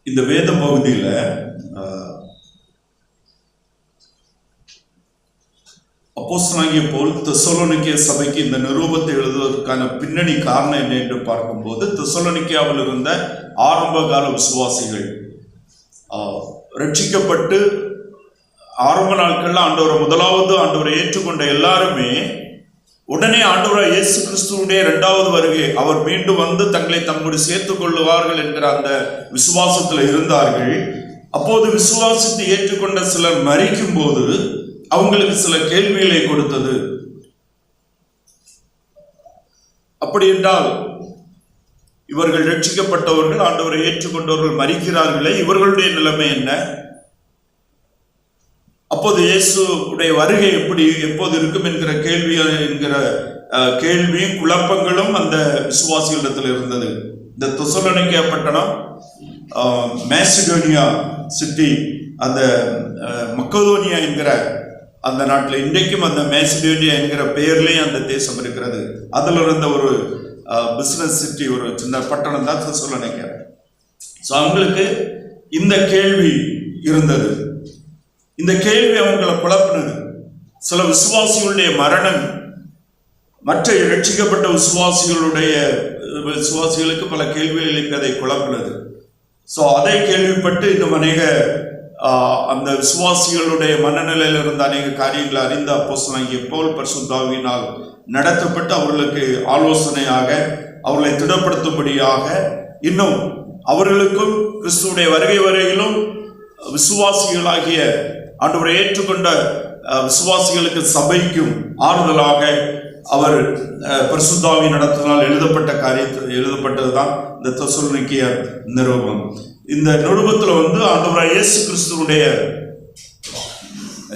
இந்த வேத பகுதியில அப்போஸ்தலனாகிய பவுல் தெசலோனிக்கே சபைக்கு இந்த நிருபத்தை எழுதுவதற்கான பின்னணி காரணம் என்ன என்று பார்க்கும்போது, தெசலோனிக்கேவில் இருந்த ஆரம்ப கால விசுவாசிகள் ரட்சிக்கப்பட்டு ஆரம்ப நாட்கள்ல முதலாவது ஆண்டவரை ஏற்றுக்கொண்ட எல்லாருமே உடனே ஆண்டவராய் இயேசு கிறிஸ்துவுடைய இரண்டாவது வருகை, அவர் மீண்டும் வந்து தங்களை தம்மோடு சேர்த்துக் கொள்ளுவார்கள் என்கிற அந்த விசுவாசத்தில் இருந்தார்கள். அப்போது விசுவாசத்தை ஏற்றுக்கொண்ட சிலர் மரிக்கும் போது அவங்களுக்கு சில கேள்விகளை கொடுத்தது. அப்படி என்றால் இவர்கள் ரட்சிக்கப்பட்டவர்கள், ஆண்டவரை ஏற்றுக்கொண்டவர்கள் மரிக்கிறார்களே, இவர்களுடைய நிலைமை என்ன? அப்போது இயேசுடைய வருகை எப்போது இருக்கும் என்கிற கேள்வியும் குழப்பங்களும் அந்த விசுவாசிகளிடத்தில் இருந்தது. இந்த தெசலோனிக்கே பட்டணம் மேசிடோனியா சிட்டி, அந்த மக்கதோனியா என்கிற அந்த நாட்டில் இன்றைக்கும் அந்த மேசிடோனியா என்கிற பெயர்லேயும் அந்த தேசம் இருக்கிறது. அதில் இருந்த ஒரு பிஸ்னஸ் சிட்டி, ஒரு சின்ன பட்டணம் தான் தெசலோனிக்கே. ஸோ அவங்களுக்கு இந்த கேள்வி இருந்தது. இந்த கேள்வி அவங்களை குழப்பினது. சில விசுவாசிகளுடைய மரணம் மற்ற ரட்சிக்கப்பட்ட விசுவாசிகளுக்கு பல கேள்விகளுக்கு அதை குழப்பினது. ஸோ அதை கேள்விப்பட்டு இன்னும் அநேக அந்த விசுவாசிகளுடைய மனநிலையில் இருந்த அநேக காரியங்களை அறிந்த அப்போஸ்தலனாகிய பவுல் பரிசுத்த ஆவியினால் நடத்தப்பட்டு அவர்களுக்கு ஆலோசனையாக, அவர்களை திடப்படுத்தும்படியாக, இன்னும் அவர்களுக்கும் கிறிஸ்துவுடைய வருகை வரையிலும் விசுவாசிகளாகிய ஆண்டவரை ஏற்றுக்கொண்ட விசுவாசிகளுக்கு சபைக்கும் ஆறுதலாக அவர் பரிசுத்த ஆவி நடத்தினால் எழுதப்பட்டதுதான் இந்த தெசலோனிக்கே நிருபம். இந்த நிருபத்தில் ஆண்டவராய் இயேசு கிறிஸ்துவுடைய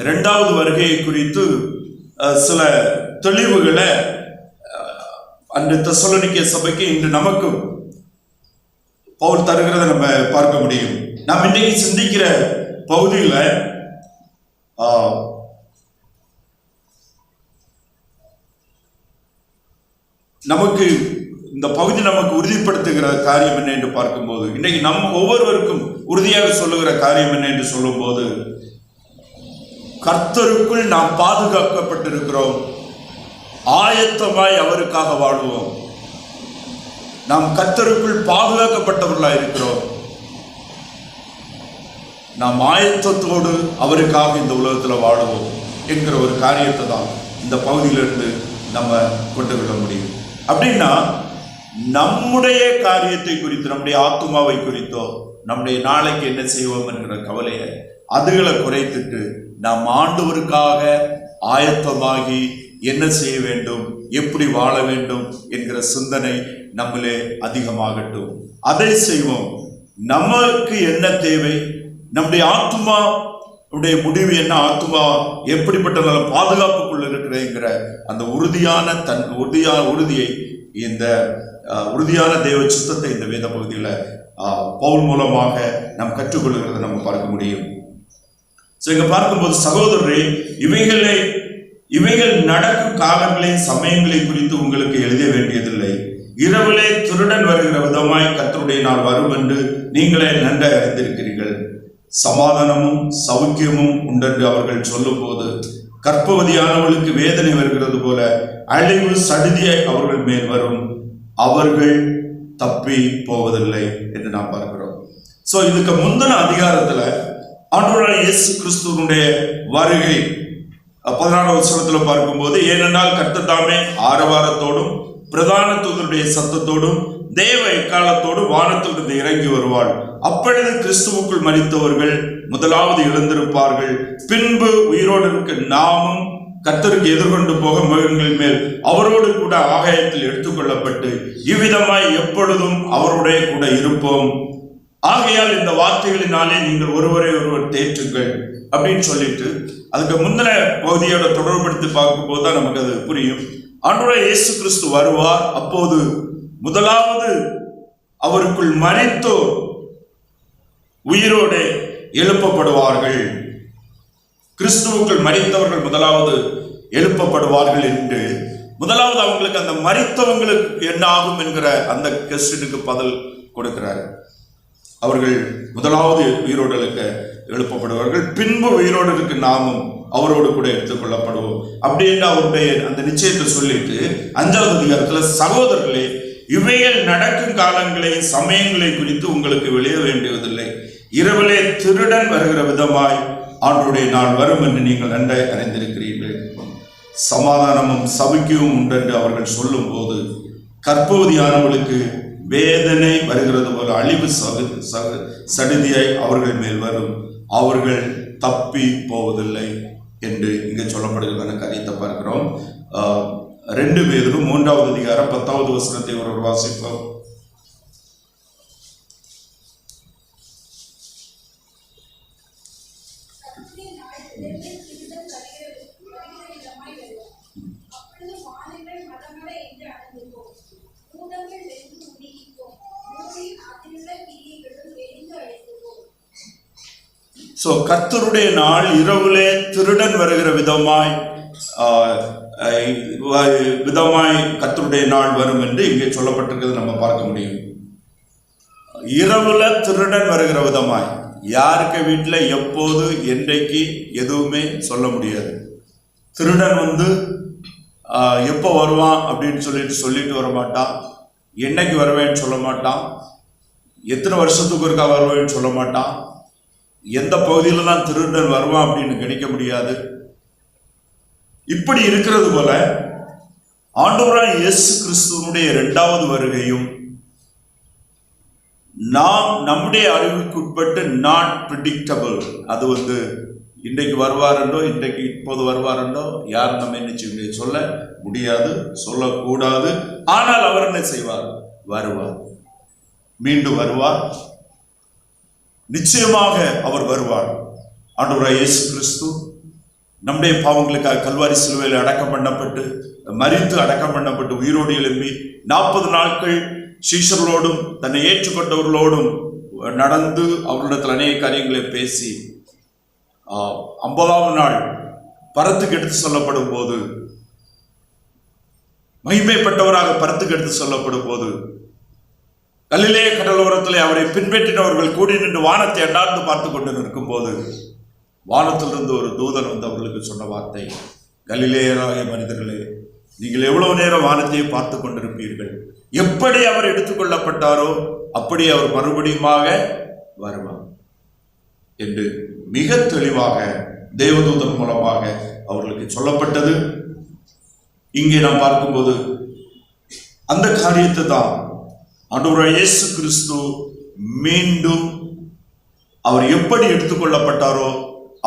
இரண்டாவது வருகையை குறித்து சில தெளிவுகளை அந்த தெசலோனிக்கே சபைக்கு இன்று நமக்கும் பவுல் தருகிறத நம்ம பார்க்க முடியும். நாம் இன்றைக்கு சிந்திக்கிற பகுதியில் நமக்கு இந்த பகுதி நமக்கு உறுதிப்படுத்துகிற காரியம் என்ன என்று பார்க்கும்போது, இன்றைக்கு நம்ம ஒவ்வொருவருக்கும் உறுதியாக சொல்லுகிற காரியம் என்ன என்று சொல்லும்போது, கர்த்தருக்குள் நாம் பாதுகாக்கப்பட்டிருக்கிறோம், ஆயத்தமாய் அவருக்காக வாழுவோம். நாம் கர்த்தருக்குள் பாதுகாக்கப்பட்டவர்களாக இருக்கிறோம். நாம் ஆயத்தத்தோடு அவருக்காக இந்த உலகத்தில் வாழுவோம் என்கிற ஒரு காரியத்தை தான் இந்த பகுதியிலிருந்து நம்ம கொண்டு விட முடியும். அப்படின்னா நம்முடைய காரியத்தை குறித்து, நம்முடைய ஆத்துமாவை குறித்தோ, நம்முடைய நாளைக்கு என்ன செய்வோம் என்கிற கவலையை அதுகளை குறைத்துட்டு நாம் ஆண்டவருக்காக ஆயத்தமாகி என்ன செய்ய வேண்டும், எப்படி வாழ வேண்டும் என்கிற சிந்தனை நம்மளே அதிகமாகட்டும். அதை செய்வோம். நமக்கு என்ன தேவை, நம்முடைய ஆத்துமா உடைய முடிவு என்ன, ஆத்துமா எப்படிப்பட்ட நல்ல பாதுகாப்புக்குள் இருக்கிறேங்கிற அந்த உறுதியை இந்த உறுதியான தேவ சித்தத்தை இந்த வேத பகுதியில் பவுல் மூலமாக நாம் கற்றுக்கொள்கிறத நம்ம பார்க்க முடியும். ஸோ இங்க பார்க்கும்போது சகோதரரே, இவைகள் நடக்கும் காலங்களையும் சமயங்களை குறித்து உங்களுக்கு எழுத வேண்டியதில்லை. இரவிலே திருடன் வருகிற விதமாய் கர்த்தருடைய நாள் வரும் என்று நீங்களே நன்றாக அறிந்திருக்கிறீர்கள். சமாதானமும் சௌக்கியமும் உண்டென்று அவர்கள் சொல்லும் போது கர்ப்பவதியானவர்களுக்கு வேதனை வருகிறது போல அழிவு சடுதியை அவர்கள் மேல் வரும், அவர்கள் தப்பி போவதில்லை என்று நாம் பார்க்கிறோம். ஸோ இதுக்கு முந்தின அதிகாரத்துல ஆண்டவராகிய இயேசு கிறிஸ்துவனுடைய வருகை 16வது வசனத்தில் பார்க்கும்போது, ஏனென்றால் கர்த்தர் தாமே ஆரவாரத்தோடும் பிரதான தூதருடைய சத்தத்தோடும் தேவ எக்காலத்தோடும் வானத்திலிருந்து இறங்கி வருவாள். அப்பொழுது கிறிஸ்துவுக்குள் மரித்தவர்கள் முதலாவது எழுந்திருப்பார்கள். பின்பு உயிரோடு இருக்க நாமும் கர்த்தருக்கு எதிர்கொண்டு போக மேகங்கள் மேல் அவரோடு கூட ஆகாயத்தில் எடுத்துக்கொள்ளப்பட்டு இவ்விதமாய் எப்பொழுதும் அவருடைய கூட இருப்போம். ஆகையால் இந்த வார்த்தைகளினாலே நீங்கள் ஒருவரை ஒருவர் தேற்றுங்கள் அப்படின்னு சொல்லிட்டு அதுக்கு முந்தின பகுதியோட தொடர்படுத்தி பார்க்கும்போது தான் நமக்கு அது புரியும். ஆண்டவராகிய இயேசு கிறிஸ்து வருவார். அப்போது முதலாவது அவருக்குள் மரித்தோர் உயிரோடு எழுப்பப்படுவார்கள். கிறிஸ்துவுக்குள் மரித்தவர்கள் முதலாவது எழுப்பப்படுவார்கள் என்று முதலாவது அவங்களுக்கு அந்த மரித்தவங்களுக்கு என்ன ஆகும் என்கிற அந்த கொஸ்டினுக்கு பதில் கொடுக்கிறார். அவர்கள் முதலாவது உயிரோடு எழுப்பப்படுவார்கள், பின்பு உயிரோடு இருக்க நாமும் அவரோடு கூட எடுத்துக்கொள்ளப்படுவோம் அப்படின்னு அவருடைய அந்த நிச்சயத்தை சொல்லிட்டு 5வது அதிகாரத்துல, சகோதரர்களே, இவைகள் நடக்கும் காலங்களை சமயங்களை குறித்து உங்களுக்கு வெளிய வேண்டியதில்லை. இரவிலே திருடன் வருகிற விதமாய் ஆண்டவருடைய நாள் வரும் என்று நீங்கள் நன்றாய் அறிந்திருக்கிறீர்கள். சமாதானமும் சபிக்கவும் உண்டென்று அவர்கள் சொல்லும் போது கர்ப்பவதியானவர்களுக்கு வேதனை வருகிறது போல அழிவு சடுதியாய் அவர்கள் மேல் வரும், அவர்கள் தப்பி போவதில்லை என்று இங்கே சொல்லப்படுகிற காரியத்தை பார்க்கிறோம். 2 பேதுரு 3வது அதிகாரம் 10வது வசனத்தை ஒரு வாசிப்போம். கர்த்தருடைய நாள் இரவுலே திருடன் வருகிற விதமாய் கர்த்தருடைய நாள் வரும் என்று இங்கே சொல்லப்பட்டிருக்கிறது நம்ம பார்க்க முடியும். இரவுல திருடன் வருகிற விதமாய், யாருக்கு வீட்டில் எப்போது என்றைக்கு எதுவுமே சொல்ல முடியாது. திருடன் எப்போ வருவான் அப்படின்னு சொல்லிட்டு வர மாட்டான், என்னைக்கு வருவேன்னு சொல்ல மாட்டான், எத்தனை வருஷத்துக்கு ஒருக்கா வருவேன்னு சொல்ல மாட்டான், எந்த பகுதியில் தான் திருடன் வருவான் அப்படின்னு கணிக்க முடியாது. இப்படி இருக்கிறது போல ஆண்டவராகிய இயேசு கிறிஸ்துவனுடைய 2வது வருகையும் நாம் நம்முடைய அறிவுக்குட்பட்டு நாட் பிரிடிக்டபிள். அது இன்றைக்கு வருவாருண்டோ, இன்றைக்கு இப்போது வருவாருண்டோ யாரும் நம்ம என்ன சொல்ல முடியாது, சொல்லக்கூடாது. ஆனால் அவர் என்ன செய்வார்? வருவார், மீண்டும் வருவார், நிச்சயமாக அவர் வருவார். ஆண்டவராகிய இயேசு கிறிஸ்து நம்முடைய பாவங்களுக்காக கல்வாரி சிலுவையில் அடக்கம் பண்ணப்பட்டு, மரித்து அடக்கம் பண்ணப்பட்டு, உயிரோடு எழும்பி 40 நாட்கள் சீஷர்களோடும் தன்னை ஏற்றுக்கொண்டவர்களோடும் நடந்து அவர்களிடத்தில் அநேக காரியங்களை பேசி 50வது நாள் பரத்துக்கு எடுத்து சொல்லப்படும் போது, மகிமைப்பட்டவராக பரத்துக்கு எடுத்து சொல்லப்படும் போது, கலிலேய கடலோரத்திலே அவரை பின்பற்றினவர்கள் கூடி நின்று வானத்தை அண்டார்ந்து பார்த்து கொண்டு நிற்கும் போது, வானத்திலிருந்து ஒரு தூதன் அவர்களுக்கு சொன்ன வார்த்தை, கலிலேயராகிய மனிதர்களே, நீங்கள் எவ்வளவு நேரம் வானத்தையே பார்த்து கொண்டிருப்பீர்கள்? எப்படி அவர் எடுத்துக்கொள்ளப்பட்டாரோ அப்படி அவர் மறுபடியுமாக வருவார் என்று மிக தெளிவாக தேவதூதன் மூலமாக அவர்களுக்கு சொல்லப்பட்டது. இங்கே நாம் பார்க்கும்போது அந்த காரியத்தை தான் ஆண்டவராகிய இயேசு கிறிஸ்து மீண்டும் அவர் எப்படி எடுத்துக்கொள்ளப்பட்டாரோ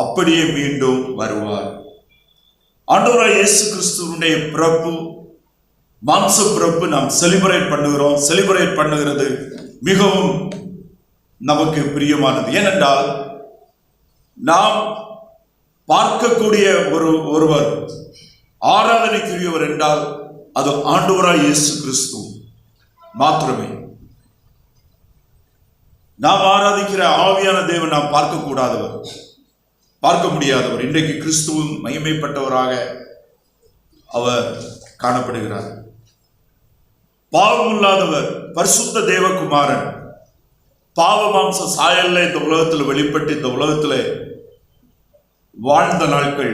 அப்படியே மீண்டும் வருவார். ஆண்டவராகிய இயேசு கிறிஸ்துவினுடைய பிறப்பு, மாம்ச பிறப்பு நாம் செலிப்ரேட் பண்ணுகிறோம். செலிப்ரேட் பண்ணுகிறது மிகவும் நமக்கு பிரியமானது. ஏனென்றால் நாம் பார்க்கக்கூடிய ஒருவர் ஆராதனைக்குரியவர் என்றால் அது ஆண்டவராகிய இயேசு கிறிஸ்து மாத்திரமே. நாம் ஆராதிக்கிற ஆவியான தேவன் நாம் பார்க்கக்கூடாதவர், பார்க்க முடியாதவர். இன்றைக்கு கிறிஸ்துவும் மகிமைப்பட்டவராக அவர் காணப்படுகிறார். பாவம் இல்லாதவர், பரிசுத்த தேவகுமாரன், பாவ மாம்ச சாயல்ல இந்த உலகத்தில் வெளிப்பட்டு இந்த உலகத்தில் வாழ்ந்த நாட்கள்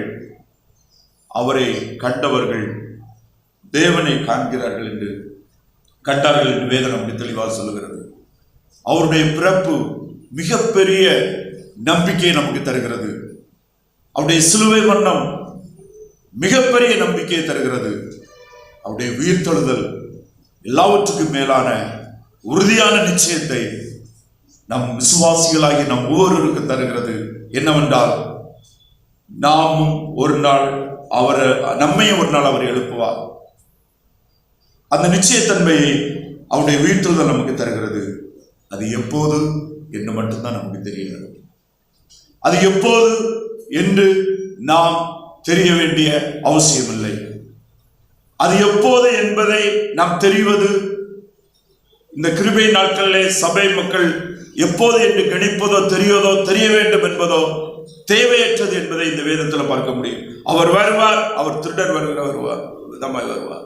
அவரை கண்டவர்கள் தேவனை காண்கிறார்கள் என்று கண்டார்கள் என்று வேதம் அப்படி தெளிவாக சொல்லுகிறது. அவருடைய பிறப்பு மிகப்பெரிய நம்பிக்கையை நமக்கு தருகிறது. அவருடைய சிலுவை மரணம் மிகப்பெரிய நம்பிக்கையை தருகிறது. அவருடைய உயிர்த்தெழுதல் எல்லாவற்றுக்கும் மேலான உறுதியான நிச்சயத்தை நம் விசுவாசிகளாகி நம் ஒவ்வொருவருக்கும் தருகிறது. என்னவென்றால் நாமும் ஒரு நாள் நம்மையும் ஒரு நாள் அவர் எழுப்புவார். அந்த நிச்சயத்தன்மையை அவருடைய உயிர்த்தெழுதல் நமக்கு தருகிறது. அது எப்போது என்று மட்டும்தான் நமக்கு தெரிகிறது. அது எப்போது என்று நாம் தெரிய வேண்டிய அவசியமில்லை. அது எப்போது என்பதை நாம் தெரிவது இந்த கிருபை நாட்களிலே சபை மக்கள் எப்போது என்று கணிப்பதோ தெரிவதோ தெரிய வேண்டும் என்பதோ தேவையற்றது என்பதை இந்த வேதத்தில் பார்க்க முடியும். அவர் வருவார், அவர் திருடன் வருவார் விதமாய் வருவார்.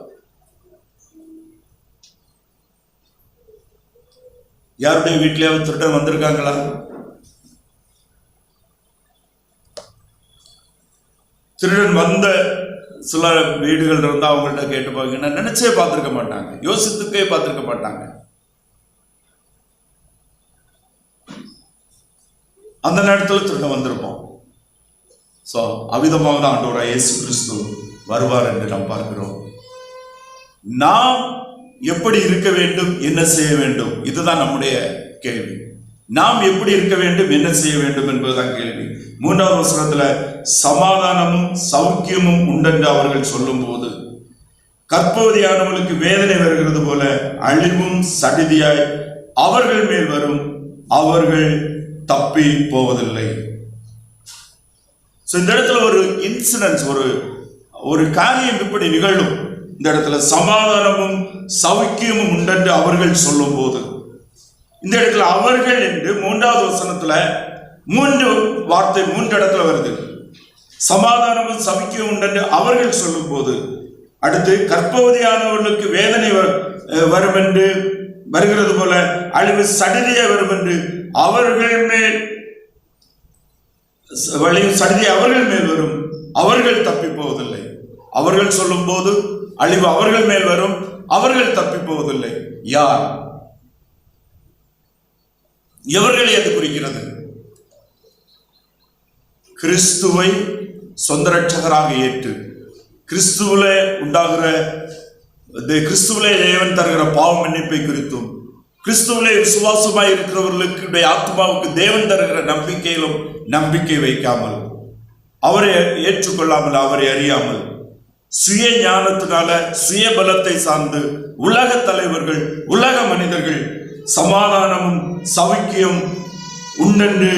யாருடைய வீட்டிலேயாவது திருடன் வந்திருக்காங்களா? திருடன் வந்த சில வீடுகள் இருந்தால் அவங்கள்ட்ட கேட்டு பார்த்தீங்கன்னா நினைச்சே பார்த்துருக்க மாட்டாங்க, யோசித்துக்கே பார்த்துருக்க மாட்டாங்க. அந்த நேரத்தில் திருடன் வந்திருப்போம். ஸோ அவ்விதமாக தான் ஆண்டவராகிய இயேசு கிறிஸ்து வருவார் என்று நாம் பார்க்கிறோம். நாம் எப்படி இருக்க வேண்டும், என்ன செய்ய வேண்டும், இதுதான் நம்முடைய கேள்வி. நாம் எப்படி இருக்க வேண்டும், என்ன செய்ய வேண்டும் என்பதுதான் கேள்வி. 3வது வசனத்துல சமாதானமும் சௌக்கியமும் உண்டென்று அவர்கள் சொல்லும் போது கர்ப்பவதியானவர்களுக்கு வேதனை வருகிறது போல அழிவும் சடிதியாய் அவர்கள் மேல் வரும், அவர்கள் தப்பி போவதில்லை. இந்த இடத்துல ஒரு இன்சிடென்ஸ், ஒரு காரியம் இப்படி நிகழும். இந்த இடத்துல சமாதானமும் சௌக்கியமும் உண்டென்று அவர்கள் சொல்லும் போது, இந்த இடத்துல அவர்கள் என்று 3வது வசனத்துல 3 வார்த்தை 3 இடத்துல வருது. சமாதானமும் சௌக்கியம் உண்டென்று அவர்கள் சொல்லும் போது, அடுத்து கர்ப்பவதியானவர்களுக்கு வேதனை வரும் என்று வருகிறது போல அழிவு சடிதியா வரும் என்று அவர்கள் மேல் சடிதி அவர்கள் மேல் வரும், அவர்கள் தப்பி போவதில்லை. அவர்கள் சொல்லும் போது அழிவு அவர்கள் மேல் வரும், அவர்கள் தப்பி போவதில்லை. யார்? எவர்களை அது குறிக்கிறது? கிறிஸ்துவை சொந்த ரட்சகராக ஏற்று கிறிஸ்துவிலே உண்டாகிற கிறிஸ்துவிலே தேவன் தருகிற பாவ மன்னிப்பை குறித்தும் கிறிஸ்துவிலே விசுவாசமாய் இருக்கிறவர்களுடைய ஆத்மாவுக்கு தேவன் தருகிற நம்பிக்கையிலும் நம்பிக்கை வைக்காமல், அவரை ஏற்றுக்கொள்ளாமல், அவரை அறியாமல், சுய ஞானத்தினால சுய பலத்தை சார்ந்து உலக தலைவர்கள், உலக மனிதர்கள் சமாதானமும் சௌக்கியம் உண்டென்று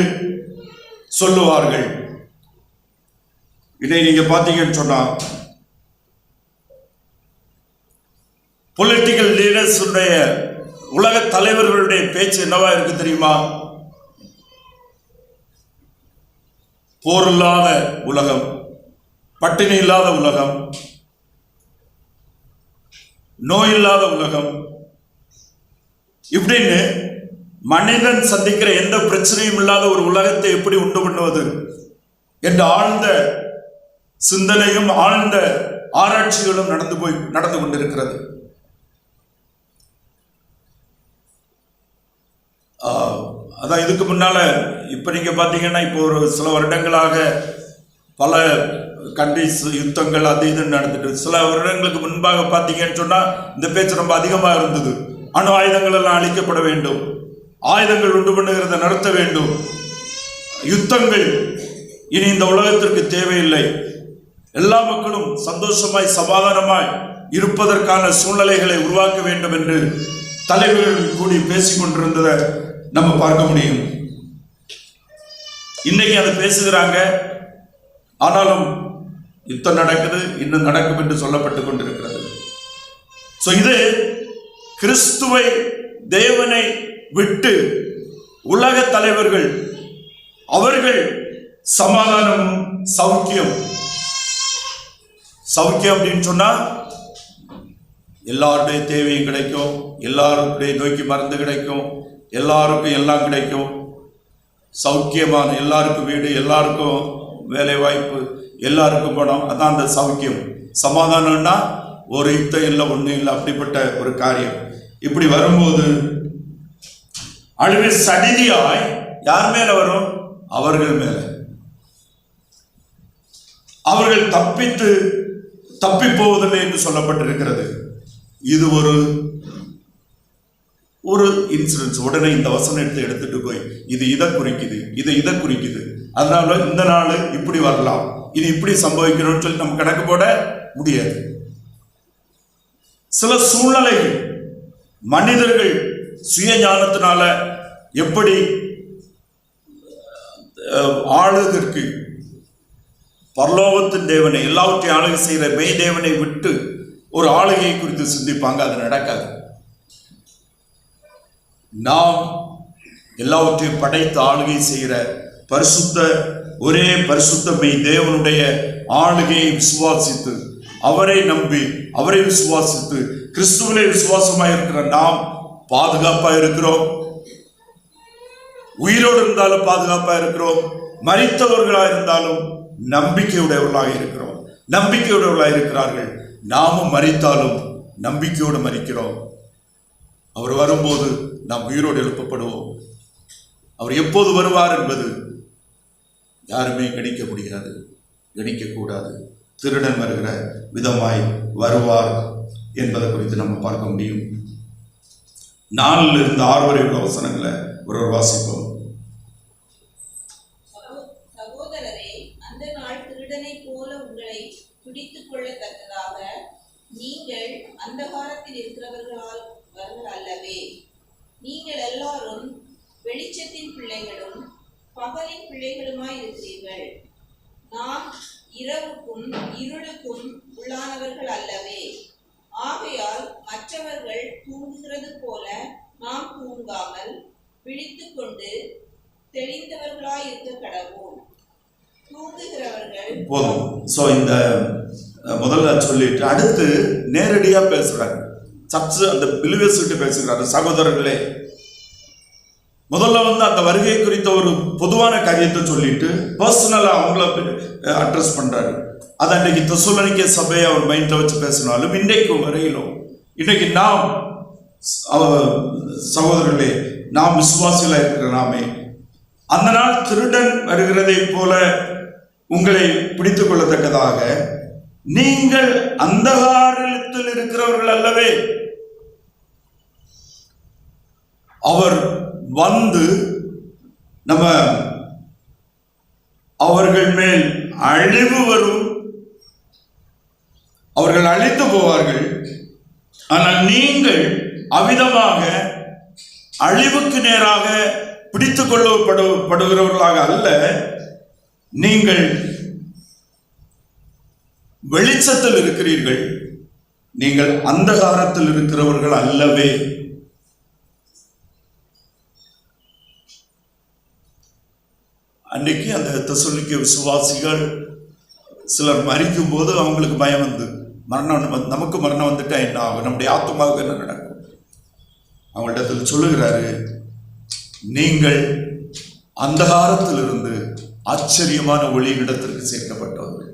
சொல்லுவார்கள். இதை நீங்க பார்த்தீங்கன்னு சொன்னா பொலிட்டிக்கல் லீடர்ஸ் உடைய, உலக தலைவர்களுடைய பேச்சு என்னவா இருக்கு தெரியுமா? போர் இல்லாத உலகம், பட்டினி இல்லாத உலகம், நோய் இல்லாத உலகம், இப்படின்னு மனிதன் சந்திக்கிற எந்த பிரச்சனையும் இல்லாத ஒரு உலகத்தை எப்படி உண்டு பண்ணுவது என்ற ஆழ்ந்த சிந்தனையும் ஆழ்ந்த ஆராய்ச்சிகளும் நடந்து கொண்டிருக்கிறது. அதான் இதுக்கு முன்னால இப்ப நீங்க பாத்தீங்கன்னா இப்போ ஒரு சில வருடங்களாக பல கண்ட்ரிஸ் யுத்தங்கள் அது இதுன்னு நடந்துட்டு, சில வருடங்களுக்கு முன்பாக பார்த்தீங்கன்னு சொன்னா இந்த பேச்சு ரொம்ப அதிகமாக இருந்தது. அணு ஆயுதங்கள் எல்லாம் அழிக்கப்பட வேண்டும், ஆயுதங்கள் உண்டு பண்ணுகிறத நடத்த வேண்டும், யுத்தங்கள் இனி இந்த உலகத்திற்கு தேவையில்லை, எல்லா மக்களும் சந்தோஷமாய் சமாதானமாய் இருப்பதற்கான சூழ்நிலைகளை உருவாக்க வேண்டும் என்று தலைவர்கள் கூடி பேசிக் கொண்டிருந்ததை நம்ம பார்க்க முடியும். இன்னைக்கு அதை பேசுகிறாங்க, ஆனாலும் யுத்தம் நடக்குது, இன்னும் நடக்கும் என்று சொல்லப்பட்டு கொண்டிருக்கிறது. இது கிறிஸ்துவை தேவனை விட்டு உலக தலைவர்கள் அவர்கள் சமாதானமும் சௌக்கியம் அப்படின்னு சொன்னா எல்லாருடைய தேவையும் கிடைக்கும், எல்லாருடைய நோய்க்கு மருந்து கிடைக்கும், எல்லாருக்கும் எல்லாம் கிடைக்கும், சௌக்கியமான எல்லாருக்கும் வீடு, எல்லாருக்கும் வேலை வாய்ப்பு, எல்லாருக்கும் பணம், அதான் அந்த சௌக்கியம். சமாதானம்னா ஒரு யுத்தம் இல்லை, ஒன்றும் இல்லை, அப்படிப்பட்ட ஒரு காரியம். இப்படி வரும்போது அழிவு சடிதியாய் யார் மேல வரும்? அவர்கள் மேல. அவர்கள் தப்பி போவதில்லை என்று சொல்லப்பட்டிருக்கிறது. இது ஒரு இன்சிடென்ஸ். உடனே இந்த வசனத்தை எடுத்துட்டு போய் இது இதை குறிக்குது, அதனால இந்த நாள் இப்படி வரலாம், இது இப்படி சம்பவிக்கணும்னு சொல்லி நம்ம கணக்கு போட முடியாது. சில சூழ்நிலைகள் மனிதர்கள் சுய ஞானத்தினால எப்படி ஆளுதற்கு பரலோகத்தின் தேவனை, எல்லாவற்றையும் ஆளுகை செய்கிற மெய் தேவனை விட்டு ஒரு ஆளுகையை குறித்து சிந்திப்பாங்க. அது நடக்காது. நாம் எல்லாவற்றையும் படைத்து ஆளுகை செய்கிற ஒரே பரிசுத்த மெய் தேவனுடைய ஆளுகையை விசுவாசித்து, அவரை நம்பி, அவரை விசுவாசித்து, கிறிஸ்துவிலே விசுவாசமாக இருக்கிற நாம் பாதுகாப்பாக இருக்கிறோம். உயிரோடு இருந்தாலும் பாதுகாப்பா இருக்கிறோம், மரித்தவர்களா இருந்தாலும் நம்பிக்கையுடையவர்களாக இருக்கிறோம், நம்பிக்கையுடையவர்களாக இருக்கிறார்கள். நாமும் மரித்தாலும் நம்பிக்கையோடு மரிக்கிறோம். அவர் வரும்போது நாம் உயிரோடு எழுப்பப்படுவோம். அவர் எப்போது வருவார் என்பது யாருமே கணிக்க முடியாது, கணிக்கக்கூடாது. திருடன் வருகிற விதமாய் வருவார் என்பதை குறித்து நம்ம பார்க்க முடியும். 4 to 6 வரை உள்ள வசனங்களை ஒரு வாசிப்போம். சகோதரரே, அந்த நாள் திருடனை போல உங்களை பிடித்துக் கொள்ளத்தக்கதாக நீங்கள் அந்தகாரத்தில் இருக்கிறவர்களால் அல்லவே. நீங்கள் எல்லாரும் வெளிச்சத்தின் பிள்ளைகளும் பகலின் பிள்ளைகளுமாய் இருக்கிறீர்கள். நாம் இரவுக்கும் இருளுக்கும் உள்ளானவர்கள் அல்லவே. ஆகையால் மற்றவர்கள் தூங்குகிறது போல நாம் தூங்காமல் விழித்துக் கொண்டு தெளிந்தவர்களாய் இருக்க கடவோம். தூங்குகிறவர்கள் போதும். ஸோ இந்த முதல்ல சொல்லிட்டு அடுத்து நேரடியா பேசுறாங்க. சர்ச்சு அந்த பிலிவர்ஸ் கிட்ட பேசுகிறாரு. சகோதரர்களே, முதல்ல அந்த வருகை குறித்த ஒரு பொதுவான காரியத்தை சொல்லிட்டு பர்சனலா அவங்கள அட்ரஸ் பண்றாரு. அது அன்றைக்கு தெசலோனிக்கே சபையை அவர் மைண்ட்ல வச்சு பேசினாலும் இன்றைக்கு வரையிலும் இன்னைக்கு நாம் சகோதரர்களே, நாம் விசுவாசிகளா இருக்கிற நாமே அந்த நாள் திருடன் வருகிறதை போல உங்களை பிடித்துக் கொள்ளத்தக்கதாக நீங்கள் அந்தகாரத்தில் இருக்கிறவர்கள் அல்லவே. அவர் வந்து நம்ம அவர்கள் மேல் அழிவு வரும், அவர்கள் அழித்து போவார்கள். ஆனால் நீங்கள் அவ்விதமாக அழிவுக்கு நேராக பிடித்துக் கொள்ளப்படுகிறவர்களாக அல்ல, நீங்கள் வெளிச்சத்தில் இருக்கிறீர்கள், நீங்கள் அந்தகாரத்தில் இருக்கிறவர்கள் அல்லவே. அன்னைக்கு அந்த தெசலோனிக்கே விசுவாசிகள் சிலர் மரிக்கும் போது அவங்களுக்கு பயம் வந்து, மரணம் நமக்கு மரணம் வந்துட்டா என்ன ஆகும், நம்முடைய ஆத்மாவுக்கு என்ன நடக்கும்? அவங்கள்ட்ட சொல்லுகிறாரு, நீங்கள் அந்தகாரத்திலிருந்து ஆச்சரியமான ஒளியிடத்திற்கு சேர்க்கப்பட்டவர்கள்.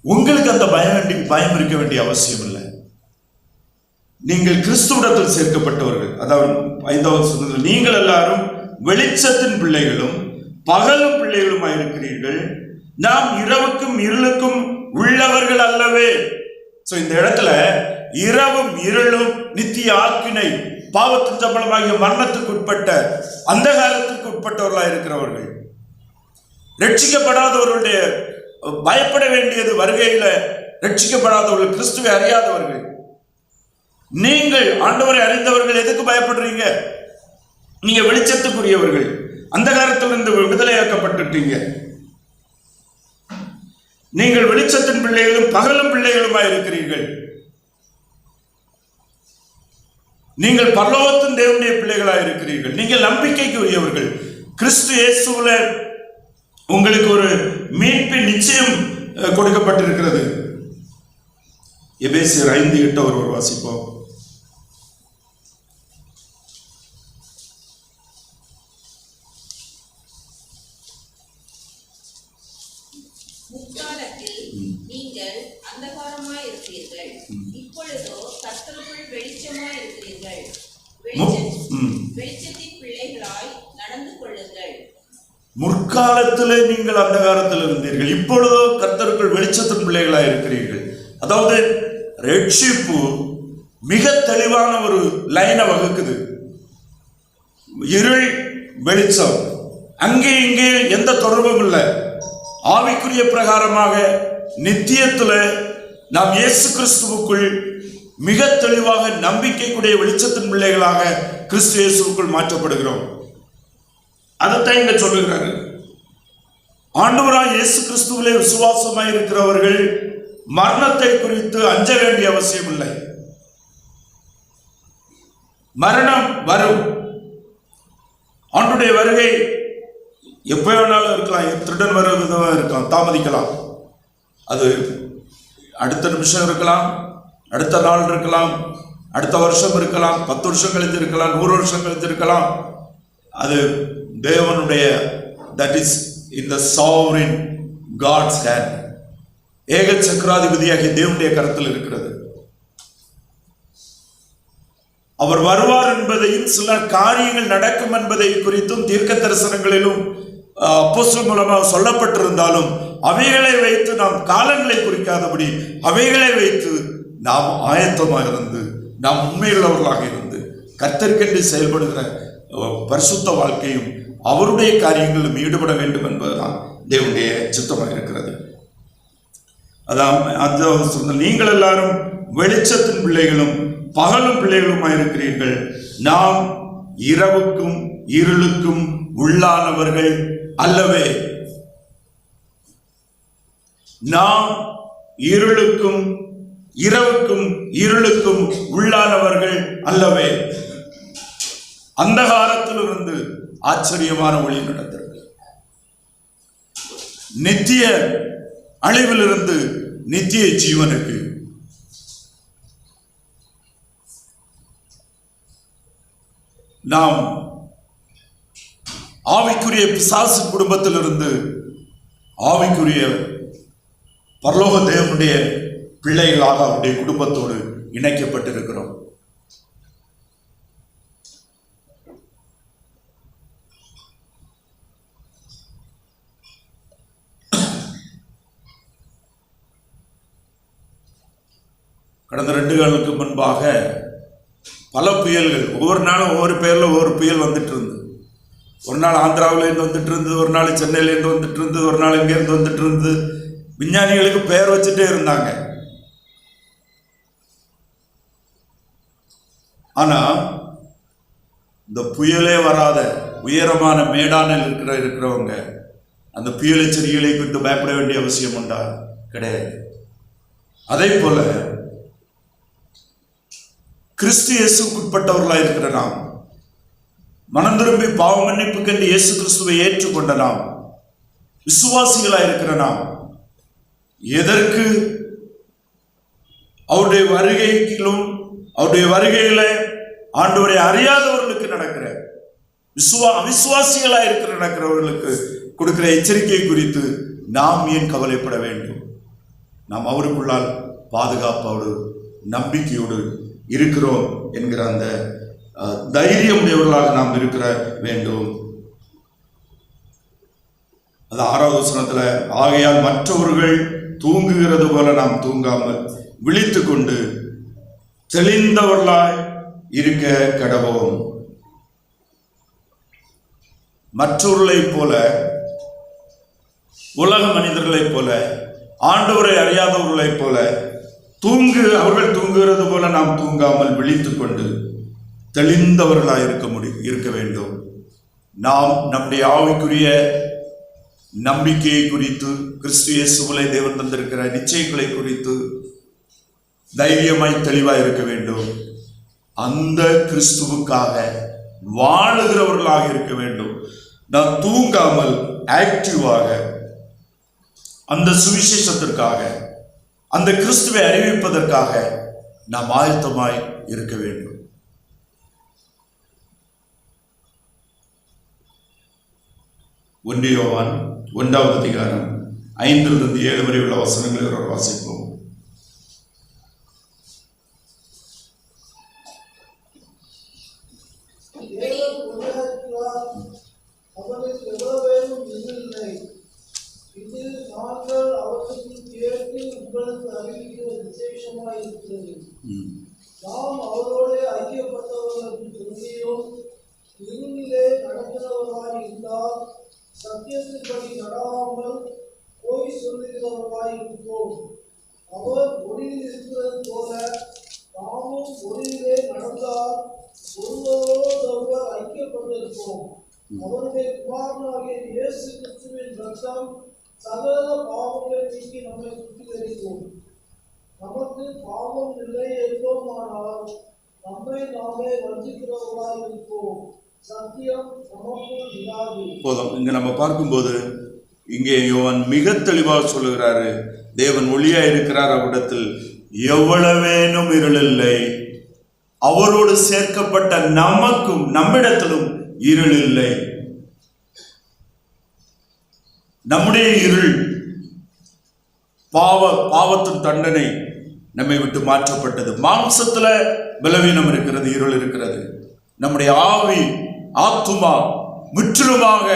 உங்களுக்கு அந்த பயம் இருக்க வேண்டிய அவசியம் இல்லை. நீங்கள் கிறிஸ்துவிடத்தில் சேர்க்கப்பட்டவர்கள். அதாவது 5வது வசனத்தில் நீங்கள் எல்லாரும் வெளிச்சத்தின் பிள்ளைகளும் பகலும் பிள்ளைகளுமாய் இருக்கிறீர்கள். நாம் இரவுக்கும் இருளுக்கும் உள்ளவர்கள் அல்லவே. இந்த இடத்துல இரவும் இருளும் நித்திய ஆக்கினை, பாவத்தின் சம்பளமாகிய மரணத்துக்கு உட்பட்ட அந்தகாரத்துக்கு உட்பட்டவர்களாக இருக்கிறவர்கள், ரட்சிக்கப்படாதவர்களுடைய பயப்பட வேண்டியது வருகையில ரட்சிக்கப்படாதவர்கள், கிறிஸ்துவை அறியாதவர்கள். நீங்கள் ஆண்டவரை அறிந்தவர்கள் எதுக்கு பயப்படுறீங்க? நீங்க வெளிச்சத்துக்குரியவர்கள், அந்தகாரத்திலிருந்து விடுதலையாக்கப்பட்டுட்டீங்க. நீங்கள் வெளிச்சத்தின் பிள்ளைகளும் பகலும் பிள்ளைகளுமாய் இருக்கிறீர்கள். நீங்கள் பரலோகத்தின் தேவனுடைய பிள்ளைகளாய் இருக்கிறீர்கள். நீங்கள் நம்பிக்கைக்கு உரியவர்கள். கிறிஸ்து இயேசுவுல உங்களுக்கு ஒரு மீட்பின் நிச்சயம் கொடுக்கப்பட்டிருக்கிறது. எபேசியர் 5:8 ஒரு வாசிப்போம். முற்காலத்தில் நீங்கள் அந்தகாரமாய் இருக்கிறீர்கள், இப்பொழுதோ கர்த்தருக்குள் வெளிச்சமாய் இருக்கிறீர்கள். வெளிச்சத்தின் பிள்ளைகளாய் நடந்து கொள்ளுங்கள். முற்காலத்திலே நீங்கள் அந்தகாரத்தில் இருந்தீர்கள், இப்பொழுதோ கர்த்தருக்குள் வெளிச்சத்தின் பிள்ளைகளாய் இருக்கிறீர்கள். அதாவது ரட்சிப்பு மிக தெளிவான ஒரு லைனை வகுக்குது. இருள் வெளிச்சம், அங்கே இங்கே எந்த தொடர்பும் இல்லை. ஆவிக்குரிய பிரகாரமாக நித்தியத்தில் நாம் இயேசு கிறிஸ்துவுக்குள் மிக தெளிவாக நம்பிக்கைக்குடைய வெளிச்சத்தின் பிள்ளைகளாக கிறிஸ்து இயேசுவுக்குள் மாற்றப்படுகிறோம். அதைத்தான் இங்க சொல்லுகிறாரு. ஆண்டவராய் இயேசு கிறிஸ்துவிலே விசுவாசமாய் இருக்கிறவர்கள் மரணத்தை குறித்து அஞ்ச வேண்டிய அவசியம் இல்லை. மரணம் வரும், ஆண்டுடைய வருகை எப்போ வேணாலும் இருக்கலாம். திருடன் வர விதமாக இருக்கலாம், தாமதிக்கலாம். அது அடுத்த நிமிஷம் இருக்கலாம், அடுத்த நாள் இருக்கலாம், அடுத்த வருஷம் இருக்கலாம், 10 வருஷம் கழித்து இருக்கலாம், 100 வருஷம் கழித்து இருக்கலாம். அது தேவனுடைய that is in the sovereign God's hand. ஏக சக்கராதிபதியாகிய தேவனுடைய கரத்தில் இருக்கிறது. அவர் வருவார் என்பதையும் சில காரியங்கள் நடக்கும் என்பதை குறித்தும் தீர்க்க தரிசனங்களிலும் அப்போஸ்தலர் மூலமாக சொல்லப்பட்டிருந்தாலும் அவைகளை வைத்து நாம் காலங்களை குறிக்காதபடி அவைகளை வைத்து நாம் ஆயத்தமாக இருந்து நாம் உண்மையுள்ளவர்களாக இருந்து கர்த்தருக்கென்று செயல்படுகிற பரிசுத்த வாழ்க்கையும் அவருடைய காரியங்களிலும் ஈடுபட வேண்டும் என்பதுதான் தேவனுடைய சித்தமாக இருக்கிறது. அதான் அந்த நீங்கள் எல்லாரும் வெளிச்சத்தின் பிள்ளைகளும் பகலும் பிள்ளைகளுமாய் இருக்கிறீர்கள். நாம் இரவுக்கும் இருளுக்கும் உள்ளானவர்கள் அல்லவே. நாம் இருளுக்கும் இரவுக்கும் இருளுக்கும் உள்ளானவர்கள் அல்லவே. அந்தகாரத்திலிருந்து ஆச்சரியமான ஒளி நடந்திருக்கு. நித்திய அழிவிலிருந்து நித்திய ஜீவனுக்கு. நாம் ஆவிக்குரிய பிசாசு குடும்பத்திலிருந்து ஆவிக்குரிய பரலோக தேவனுடைய பிள்ளைகளாக அவருடைய குடும்பத்தோடு இணைக்கப்பட்டிருக்கிறோம். கடந்த 2 நாளுக்கு முன்பாக பல புயல்கள், ஒவ்வொரு நாளும் ஒவ்வொரு பேரில் ஒவ்வொரு புயல் வந்துட்டு இருந்தது. ஒரு நாள் ஆந்திராவிலேருந்து வந்துட்டு இருந்தது, ஒரு நாள் சென்னையிலேருந்து வந்துட்டு இருந்தது, ஒரு நாள் இங்கேருந்து வந்துட்டு இருந்தது. விஞ்ஞானிகளுக்கு பெயர் வச்சுட்டே இருந்தாங்க. ஆனால் இந்த புயலே வராத உயரமான மேடானில் இருக்கிறவங்க அந்த புயல் எச்சரிக்கைகளை குறித்து பயப்பட வேண்டிய அவசியம் உண்டா? கிடையாது. அதே போல கிறிஸ்து இயேசுக்குட்பட்டவர்களாக இருக்கிற நாம், மனம் திரும்பி பாவ மன்னிப்புக்கென்று இயேசு கிறிஸ்துவை ஏற்றுக்கொண்ட நாம், விசுவாசிகளாக இருக்கிற நாம், எதற்கு அவருடைய வருகையிலும் அவருடைய வருகையில ஆண்டவரை அறியாதவர்களுக்கு நடக்கிற அவிசுவாசிகளாக நடக்கிறவர்களுக்கு கொடுக்கிற எச்சரிக்கை குறித்து நாம் ஏன் கவலைப்பட வேண்டும்? நாம் அவருக்குள்ளால் பாதுகாப்போடு நம்பிக்கையோடு இருக்கிறோம் என்கிற அந்த தைரியம் உடையவர்களாக நாம் இருக்கிற வேண்டும். அது 6வது வசனத்துல, ஆகையால் மற்றவர்கள் தூங்குகிறது போல நாம் தூங்காமல் விழித்து கொண்டு தெளிந்தவர்களாய் இருக்க கடவோம். மற்றவர்களைப் போல, உலக மனிதர்களைப் போல, ஆண்டவரை அறியாதவர்களைப் போல அவர்கள் தூங்குகிறது போல நாம் தூங்காமல் விழித்துக் கொண்டு தெளிந்தவர்களாய் இருக்க வேண்டும். நாம் நம்முடைய ஆவிக்குரிய நம்பிக்கையை குறித்து, கிறிஸ்து இயேசுவிலே தேவன் தந்திருக்கிற நிச்சயங்களை குறித்து தைரியமாய் தெளிவாய் இருக்க வேண்டும். அந்த கிறிஸ்துவுக்காக வாழுகிறவர்களாக இருக்க வேண்டும். நாம் தூங்காமல் ஆக்டிவாக அந்த சுவிசேஷத்திற்காக, அந்த கிறிஸ்துவை அறிவிப்பதற்காக நாம் ஆயத்தமாய் இருக்க வேண்டும். யோவான் 1வது அதிகாரம் 5லிருந்து 7 வரை உள்ள வசனங்களை ஒரு வாசிப்போம். நாம் அவரோடு ஐக்கியப்பட்டவர்களுக்கு சொல்லியும் இருளிலே நடக்கிறவர்களாய் இருந்தால் சத்தியத்தின்படி நடாமல் போய் சொல்லுகிறவர்களாய் இருப்போம். அவர் ஒளியில் இருக்கிறது போல நாமும் ஒளியிலே நடந்தால் ஒருவரோடொருவர் ஐக்கியப்பட்டிருப்போம். அவருடைய குமாரனாகிய இயேசு கிறிஸ்துவின் ரத்தம் சகல பாவங்களை நீக்கி நம்மை சுத்திகரிக்கும். நமக்கு பாவம் இல்லை என்போமானால் நம்மை நாமே வஞ்சிக்கிறவர்களாய் இருப்போம். சத்தியம் நமக்குள் இராது. போதும். இங்க நம்ம பார்க்கும்போது இங்கே யோவான் மிக தெளிவாக சொல்லுகிறாரு, தேவன் ஒளியா இருக்கிறார், அவ்விடத்தில் எவ்வளவேனும் இருள் இல்லை. அவரோடு சேர்க்கப்பட்ட நமக்கும் நம்மிடத்திலும் இருள் இல்லை. நம்முடைய இருள் பாவத்தின் தண்டனை நம்மை விட்டு மாற்றப்பட்டது. மாம்சத்துல பலவீனம் இருக்கிறது, இருள் இருக்கிறது. நம்முடைய ஆத்துமா முற்றிலுமாக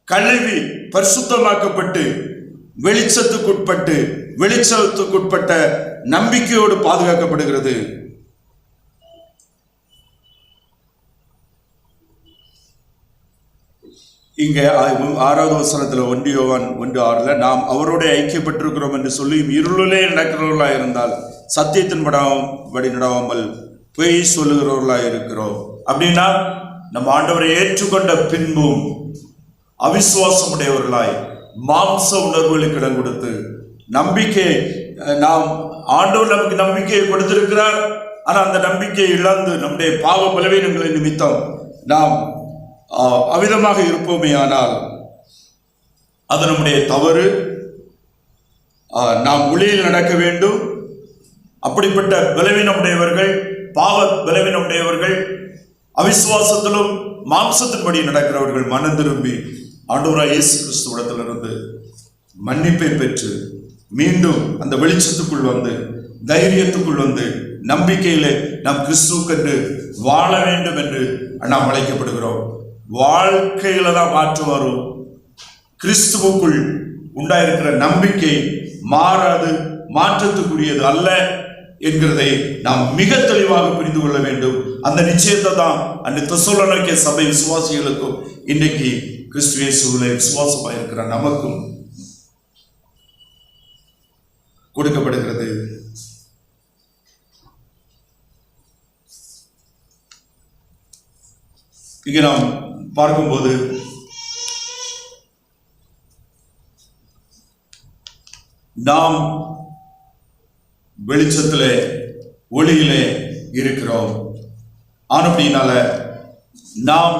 கழுவி பரிசுத்தமாக்கப்பட்டு வெளிச்சத்துக்குட்பட்ட நம்பிக்கையோடு பாதுகாக்கப்படுகிறது. இங்கே 6வது வசனத்துல 1 யோவான் 1:6 நாம் அவரோட ஐக்கியப்பட்டிருக்கிறோம் என்று சொல்லி இருளிலே நடக்கிறவர்களாய் இருந்தால் சத்தியத்தின் படி நடாமல் பொய் சொல்லுகிறவர்களாய் இருக்கிறோம். அப்படின்னா நம்ம ஆண்டவரை ஏற்றுக்கொண்ட பின்பும் அவிசுவாசம் உடையவர்களாய் மாம்ச உணர்வுகளுக்கு இடம் கொடுத்து நம்பிக்கை, நாம் ஆண்டவர் நமக்கு நம்பிக்கையை கொடுத்திருக்கிறார். ஆனால் அந்த நம்பிக்கையை இழந்து நம்முடைய பாவ பலவீனங்களின் நிமித்தம் நாம் அவிதமாக இருப்போமே ஆனால் அது நம்முடைய தவறு. நாம் ஒளியில் நடக்க வேண்டும். அப்படிப்பட்ட பலவீனமுடையவர்கள், பாவ பலவீனமுடையவர்கள், அவிசுவாசத்திலும் மாம்சத்தின்படி நடக்கிறவர்கள் மனம் திரும்பி ஆண்டவராய் இயேசு கிறிஸ்துவிடத்திலிருந்து மன்னிப்பை பெற்று மீண்டும் அந்த வெளிச்சத்துக்குள் வந்து, தைரியத்துக்குள் வந்து, நம்பிக்கையிலே நாம் கிறிஸ்துவுக்கென்று வாழ வேண்டும் என்று நாம் அழைக்கப்படுகிறோம். வாழ்க்கையில தான் மாற்றம் வரும். கிறிஸ்துவுக்குள் உண்டாயிருக்கிற நம்பிக்கை மாறாது, மாற்றத்துக்குரியது அல்ல என்கிறதை நாம் மிக தெளிவாக புரிந்து கொள்ள வேண்டும். அந்த நிச்சயத்தை தான் அந்த தெசலோனிக்கே சபை விசுவாசிகளுக்கும் இன்றைக்கு கிறிஸ்து இயேசுவிலே விசுவாசமாக இருக்கிற நமக்கும் கொடுக்கப்படுகிறது. இங்கே நாம் பார்க்கும்போது நாம் வெளிச்சத்திலே ஒளியிலே இருக்கிறோம். ஆனபடினால நாம்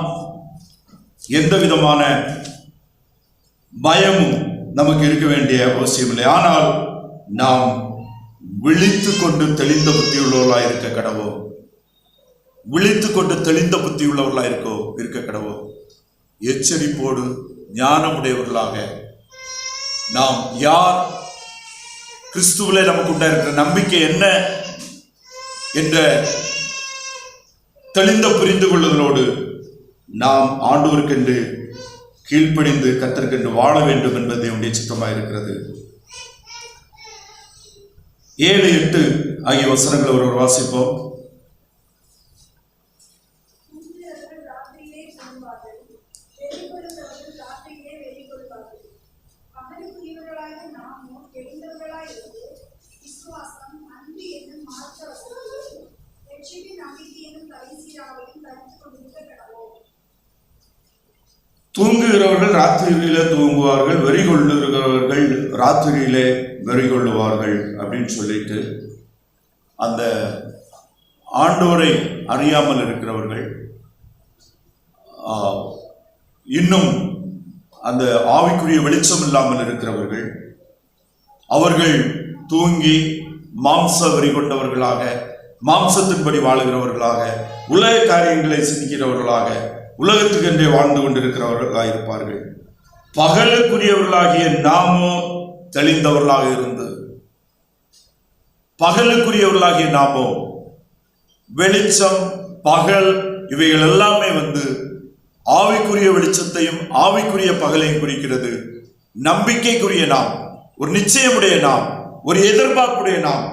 எந்த விதமான பயமும் நமக்கு இருக்க வேண்டிய அவசியம் இல்லை. ஆனால் நாம் விழித்து கொண்டு தெளிந்த புத்தி உள்ளவர்களாக இருக்க கடவோம். விழித்து கொண்டு தெளிந்த புத்தி உள்ளவர்களாக இருக்க கடவோம். எச்சரிப்போடு ஞானமுடையவர்களாக நாம் யார், கிறிஸ்துவிலே நமக்கு உண்டாயிருக்கிற நம்பிக்கை என்ன என்ற தெளிந்த புரிந்து கொள்ளுதலோடு நாம் ஆண்டவருக்கென்று கீழ்ப்படிந்து கர்த்தருக்கென்று வாழ வேண்டும் என்பது என்னுடைய சித்தமாக இருக்கிறது. 7, 8 ஆகிய வசனங்களை ஒருவர் வாசிப்போம். தூங்குகிறவர்கள் ராத்திரியிலே தூங்குவார்கள், வெறி கொள்ளுகிறவர்கள் ராத்திரியிலே வெறி கொள்ளுவார்கள் அப்படின்னு சொல்லிட்டு, அந்த ஆண்டவரை அறியாமல் இருக்கிறவர்கள், இன்னும் அந்த ஆவிக்குரிய வெளிச்சம் இல்லாமல் இருக்கிறவர்கள், அவர்கள் தூங்கி மாம்ச வெறி கொண்டவர்களாக, மாம்சத்தின்படி வாழுகிறவர்களாக, உலக காரியங்களை சிந்திக்கிறவர்களாக, உலகத்துக்கென்றே வாழ்ந்து கொண்டிருக்கிறவர்களாக இருப்பார்கள். பகலுக்குரியவர்களாகிய நாமோ தெளிந்தவர்களாக இருந்து, பகலுக்குரியவர்களாகிய நாமோ, வெளிச்சம் பகல் இவைகள் எல்லாமே வந்து ஆவிக்குரிய வெளிச்சத்தையும் ஆவிக்குரிய பகலையும் குறிக்கிறது. நம்பிக்கைக்குரிய நாம், ஒரு நிச்சயமுடைய நாம், ஒரு எதிர்பார்ப்புடைய நாம்,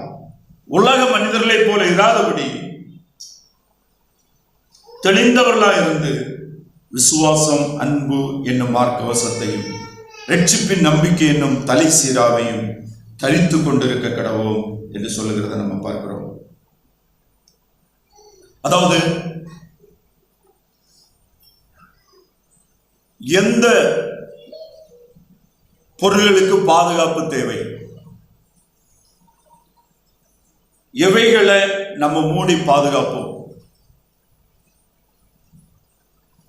உலக மனிதர்களை போல இராதபடி தெளிந்தவர்களாக இருந்து விசுவாசம், அன்பு என்னும் மார்க்கவசத்தையும் ரட்சிப்பின் நம்பிக்கை என்னும் தலை சீராவையும் தரித்து கொண்டிருக்க கடவோம் என்று சொல்லுகிறத நம்ம பார்க்கிறோம். அதாவது எந்த பொருள்களுக்கு பாதுகாப்பு தேவை, எவைகளை நம்ம மூடி பாதுகாப்போம்,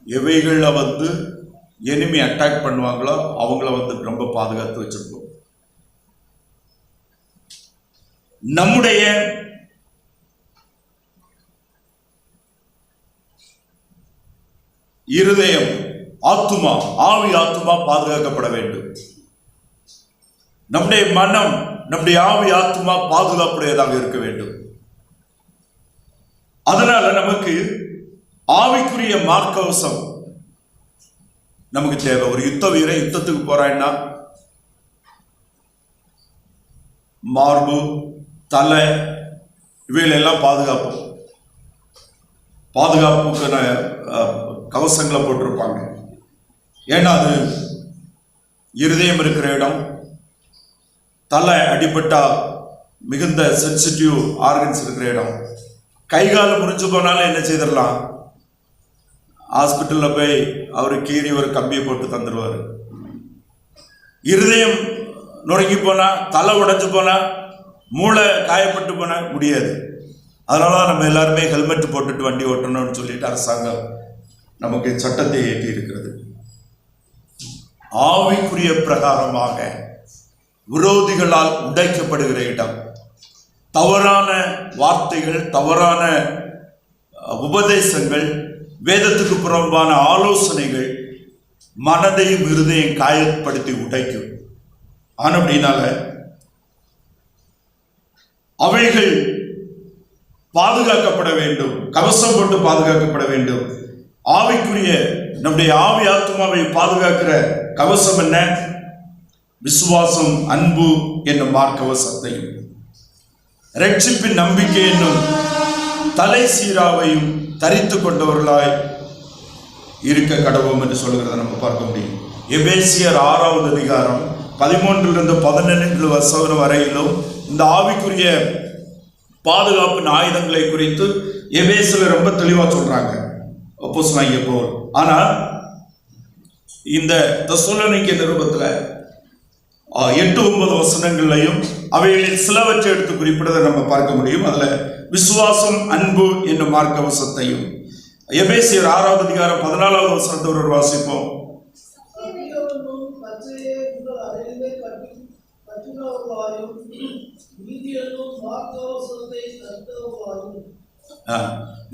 எவைகளை வந்து எனிமி அட்டாக் பண்ணுவாங்களோ அவங்கள வந்து ரொம்ப பாதுகாத்து வச்சிருப்போம். நம்முடைய இருதயம், ஆத்துமா, ஆவி ஆத்துமா பாதுகாக்கப்பட வேண்டும். நம்முடைய மனம், நம்முடைய ஆவி ஆத்துமா பாதுகாப்புடையதாக இருக்க வேண்டும். அதனால நமக்கு ஆவிக்குரிய மார்க்கவசம் நமக்கு தேவை. ஒரு யுத்த வீரன் யுத்தத்துக்கு போறான்னா மார்பு, தலை இவைகளெல்லாம் பாதுகாப்புக்கான கவசங்களை போட்டிருப்பாங்க. ஏன்னா அது இருதயம் இருக்கிற இடம். தலை அடிபட்டா மிகுந்த சென்சிட்டிவ் ஆர்கன்ஸ் இருக்கிற இடம். கைகால் முறிஞ்சு போனாலும் என்ன செய்திடலாம், ஹாஸ்பிட்டலில் போய் அவர் கீறி ஒரு கம்பியை போட்டு தந்துடுவார். இருதயம் நொறுங்கி போனா, தலை உடைஞ்சு போனா, மூளை காயப்பட்டு போனா முடியாது. அதனால தான் நம்ம எல்லாருமே ஹெல்மெட் போட்டுட்டு வண்டி ஓட்டணும்னு சொல்லிட்டு அரசாங்கம் நமக்கு சட்டத்தை ஏற்றி இருக்கிறது. ஆவிக்குரிய பிரகாரமாக விரோதிகளால் உடைக்கப்படுகிற இடம், தவறான வார்த்தைகள், தவறான உபதேசங்கள், வேதத்துக்கு புறம்பான ஆலோசனைகள் மனதையும் இருதயம் காயப்படுத்தி உடைக்கும். ஆனா அப்படின்னால அவைகள் பாதுகாக்கப்பட வேண்டும், கவசம் போட்டு பாதுகாக்கப்பட வேண்டும். ஆவிக்குரிய நம்முடைய ஆவி ஆத்மாவை பாதுகாக்கிற கவசம் என்ன? விசுவாசம், அன்பு என்னும் மார்க்கவசத்தையும், ரட்சிப்பின் நம்பிக்கை என்னும் தலை சீராவையும் தரித்து கொண்டவர்களாய் இருக்க கடவோம் என்று சொல்கிறத நம்ம பார்க்க முடியும். எபேசியர் 6வது அதிகாரம் 13-17 வசனம் வரையிலும் இந்த ஆவிக்குரிய பாதுகாப்பின் ஆயுதங்களை குறித்து எபேசியர் ரொம்ப தெளிவா சொல்றாங்க அப்போஸ்தலனாகிய பவுல். ஆனா இந்த தெசலோனிக்கே நிருபத்துல 8-9 வசனங்களையும் அவைகளில் சிலவற்றை எடுத்து குறிப்பிடுவதை நம்ம பார்க்க முடியும். அதுல விசுவாசம், அன்பு என்னும் மார்க்கவசத்தையும், எபேசியர் 6வது அதிகாரம் 14வது வசனத்தை ஒரு வாசிப்போம்.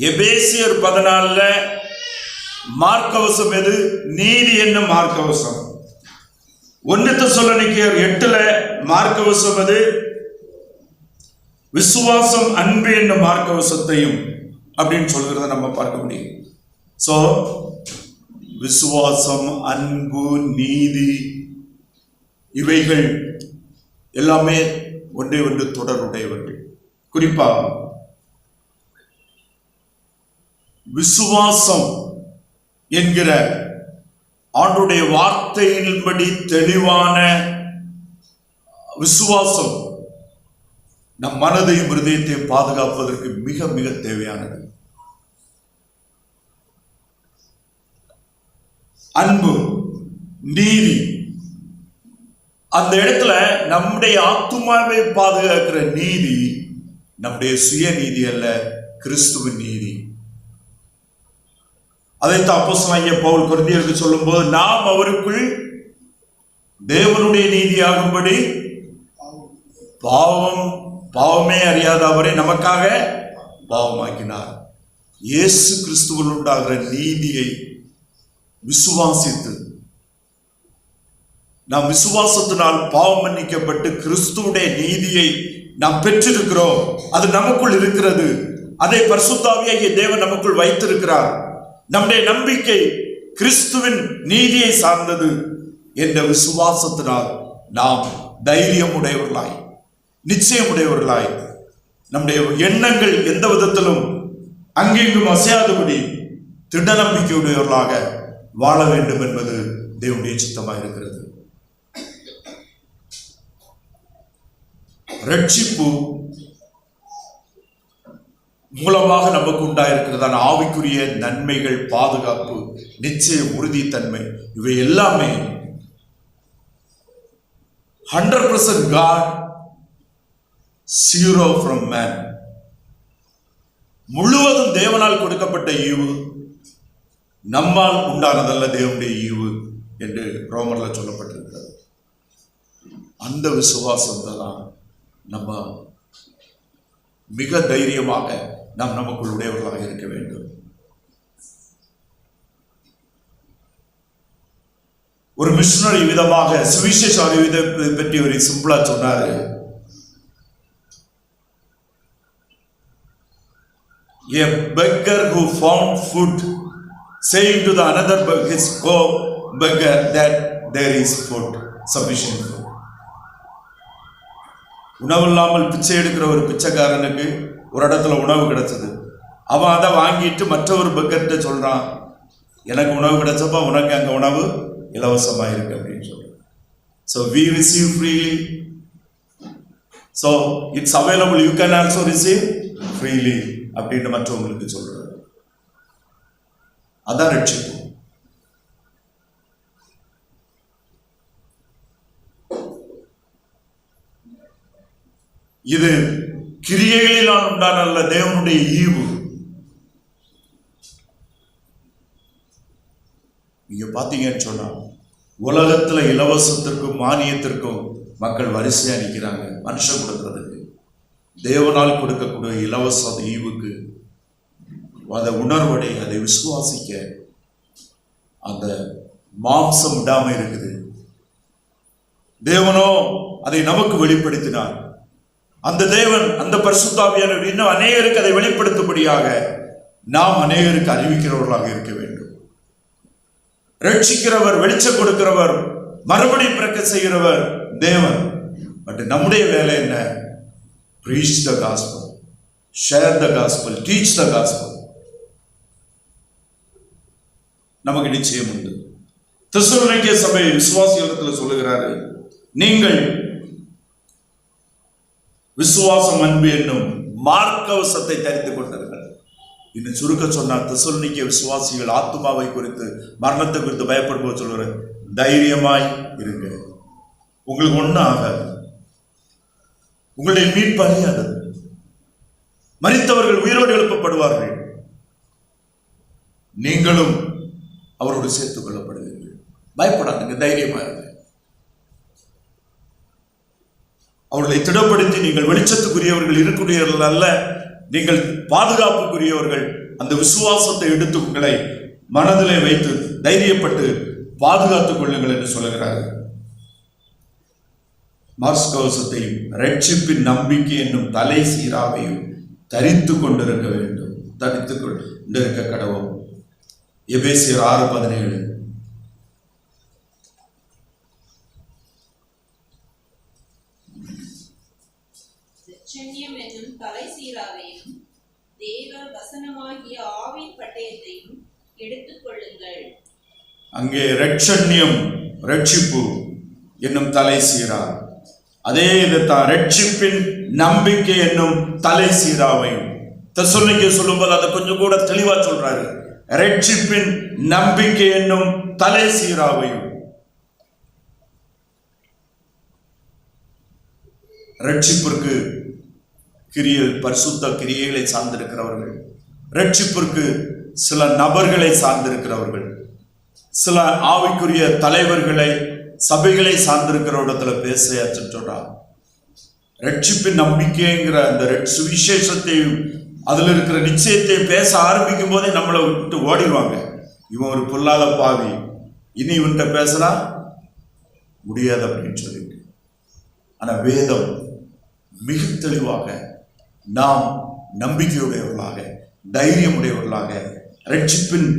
எபேசியர் 14 மார்க்கவசம் எது? நீதி என்னும் மார்க்கவசம். 1 தெசலோனிக்கேயர் 8 மார்க்கவசம் எது? விசுவாசம், அன்பு என்னும் மார்க்கவசத்தையும் அப்படின்னு சொல்கிறத நம்ம பார்க்க முடியும். சோ விசுவாசம், அன்பு, நீதி இவைகள் எல்லாமே ஒன்றே ஒன்று தொடர்புடையவர்கள். குறிப்பா விசுவாசம் என்கிற ஆண்டுடைய வார்த்தையின்படி தெளிவான விசுவாசம் நம் மனதையும் இருதயத்தையும் பாதுகாப்பதற்கு மிக மிக தேவையானது. அன்பு, நீதி, அந்த இடத்துல நம்முடைய ஆத்துமாவை பாதுகாக்கிற நீதி நம்முடைய சுய நீதி அல்ல, கிறிஸ்துவின் நீதி. அதைத்தான் அப்போஸ்தலனாகிய பவுல் கொரிந்தியருக்கு சொல்லும் போது, நாம் அவருக்குள் தேவனுடைய நீதியாகும்படி பாவமே அறியாத அவரை நமக்காக பாவமாக்கினார். இயேசு கிறிஸ்துவில் உண்டாகிற நீதியை விசுவாசித்து, நாம் விசுவாசத்தினால் பாவம் மன்னிக்கப்பட்டு கிறிஸ்துவுடைய நீதியை நாம் பெற்றிருக்கிறோம். அது நமக்குள் இருக்கிறது. அதை பரிசுத்த ஆவியாகிய தேவன் நமக்குள் வைத்திருக்கிறார். நம்முடைய நம்பிக்கை கிறிஸ்துவின் நீதியை சார்ந்தது என்ற விசுவாசத்தினால் நாம் தைரியம் உடையவர்களாய், நிச்சயம் உடையவர்களாய், நம்முடைய எண்ணங்கள் எந்த விதத்திலும் அங்கெங்கும் அசையாதபடி திட நம்பிக்கையுடையவர்களாக வாழ வேண்டும் என்பது தேவனுடைய சித்தமாக இருக்கிறது. ரட்சிப்பு மூலமாக நமக்கு உண்டாயிருக்கிறதான ஆவிக்குரிய நன்மைகள், பாதுகாப்பு, நிச்சயம், உறுதித்தன்மை, இவை எல்லாமே 100% God, 0 from man. முழுவதும் தேவனால் கொடுக்கப்பட்ட ஈவு, நம்மால் உண்டானதல்ல தேவனுடைய ஈவு என்று ரோமர்ல சொல்லப்பட்டிருக்கிறது. அந்த விசுவாசத்தை தான் நம்ம மிக தைரியமாக நாம் நமக்குள் உடையவர்களாக இருக்க வேண்டும். ஒரு மிஷனரி விதமாக சுவிசேஷ அறிவிதை பற்றி ஒரு சிம்பிளா சொன்னாரு. A beggar who found food saying to the another his co-beggar that there is food, sufficient food. உணவு இல்லாமல் பிச்சை எடுக்கிற ஒரு பிச்சைக்காரனுக்கு ஒரு இடத்துல உணவு கிடைச்சது. அவன் அதை வாங்கிட்டு மற்றொரு பெக்கர்கிட்ட சொல்றான், எனக்கு உணவு கிடைச்சப்பா, உனக்கு அங்கே உணவு இலவசமாக இருக்கு அப்படின்னு சொல்றான். So we receive freely, so it's available, you can also receive freely அப்படின்னு மற்றவங்களுக்கு சொல்றாரு. அதான் ரட்சிப்பு. இது கிரியைகளினால் உண்டான அல்ல, தேவனுடைய ஈவு. நீங்க பாத்தீங்கன்னு சொன்னா உலகத்துல இலவசத்திற்கும் மானியத்திற்கும் மக்கள் வரிசையா நிற்கிறாங்க. மனுஷன் கொடுக்கிறதுக்கு, தேவனால் கொடுக்கக்கூடிய இலவச ஈவுக்கு அதை உணர்வடை, அதை விசுவாசிக்க அந்த மாம்சம் விடாம இருக்குது. தேவனோ அதை நமக்கு வெளிப்படுத்தினார். அந்த தேவன், அந்த பரிசுத்த ஆவியானவர் இன்னும் அநேகருக்கு அதை வெளிப்படுத்தும்படியாக நாம் அநேகருக்கு அறிவிக்கிறவர்களாக இருக்க வேண்டும். ரட்சிக்கிறவர், வெளிச்சம் கொடுக்கிறவர், மறுபடி பிறக்க செய்கிறவர் தேவன். பட் நம்முடைய வேலை என்ன? preach the gospel, share the gospel, teach the gospel. நமக்கு நிச்சயம் உண்டு. தெசலோனிக்கே சபை விசுவாசிகளிடத்தில் சொல்லுகிறாரு, நீங்கள் விசுவாசம், அன்பு என்னும் மார்க்கவசத்தை தரித்துக் கொண்டார்கள். இன்னும் சுருக்க சொன்னார், தெசலோனிக்கே விசுவாசிகள் ஆத்துமாவை குறித்து, மரணத்தை குறித்து பயப்படும்போது சொல்லுற, தைரியமாய் இருங்க, உங்களுக்கு ஒன்றும் ஆகாது, உங்களுடைய மீட்பு அழியாதது, மரித்தவர்கள் உயிரோடு எழுப்பப்படுவார்கள், நீங்களும் அவரோடு சேர்த்துக் கொள்ளப்படுவீர்கள். பயப்படாதுங்க, தைரியமா இருங்க. அவர்களை திடப்படுத்தி, நீங்கள் வெளிச்சத்துக்குரியவர்கள், இருக்கக்கூடியவர்கள் அல்ல, நீங்கள் பாதுகாப்புக்குரியவர்கள். அந்த விசுவாசத்தை எடுத்து உங்களை மனதிலே வைத்து தைரியப்பட்டு பாதுகாத்துக் கொள்ளுங்கள் என்று சொல்லுகிறார்கள். மார்க்கவசத்தையும் ரட்சிப்பின் நம்பிக்கை என்னும் தலை சீராவையும் தரித்து கொண்டிருக்க வேண்டும், தரித்து கொண்டிருக்க கடவுள். எபேசியர் 6:17. ரட்சண்யம் என்னும் தலை சீராவையும் தேவ வசனமாகிய ஆவின் பட்டயத்தையும் எடுத்துக் கொள்ளுங்கள். அங்கே ரட்சண்யம், ரட்சிப்பு என்னும் தலை சீரா, அதே இதுதான் ரட்சிப்பின் நம்பிக்கை என்னும் தலை சீராவையும். தெசலோனிக்கே சொல்லும்போது அதை கொஞ்சம் கூட தெளிவா சொல்றாரு. ரட்சிப்பின் நம்பிக்கை என்னும் தலை சீராவையும். ரட்சிப்பிற்கு பரிசுத்த கிரியைகளை சார்ந்திருக்கிறவர்கள், ரட்சிப்பிற்கு சில நபர்களை சார்ந்திருக்கிறவர்கள், சில ஆவிக்குரிய தலைவர்களை, சபைகளை சார்ந்திருக்கிற இடத்துல பேச சொல்றார். ரட்சிப்பின் நம்பிக்கைங்கிற அந்த சுவிசேஷத்தையும் அதுல இருக்கிற நிச்சயத்தையும் பேச ஆரம்பிக்கும் போதே நம்மளை விட்டு ஓடிடுவாங்க. இவன் ஒரு பொல்லாத பாவி, இனி இவன்கிட்ட பேசலாம் முடியாது அப்படின்னு சொல்லிட்டு. ஆனா வேதம் மிக தெளிவாக, நாம் நம்பிக்கையுடையவர்களாக, தைரியமுடையவர்களாக, ரட்சிப்பின்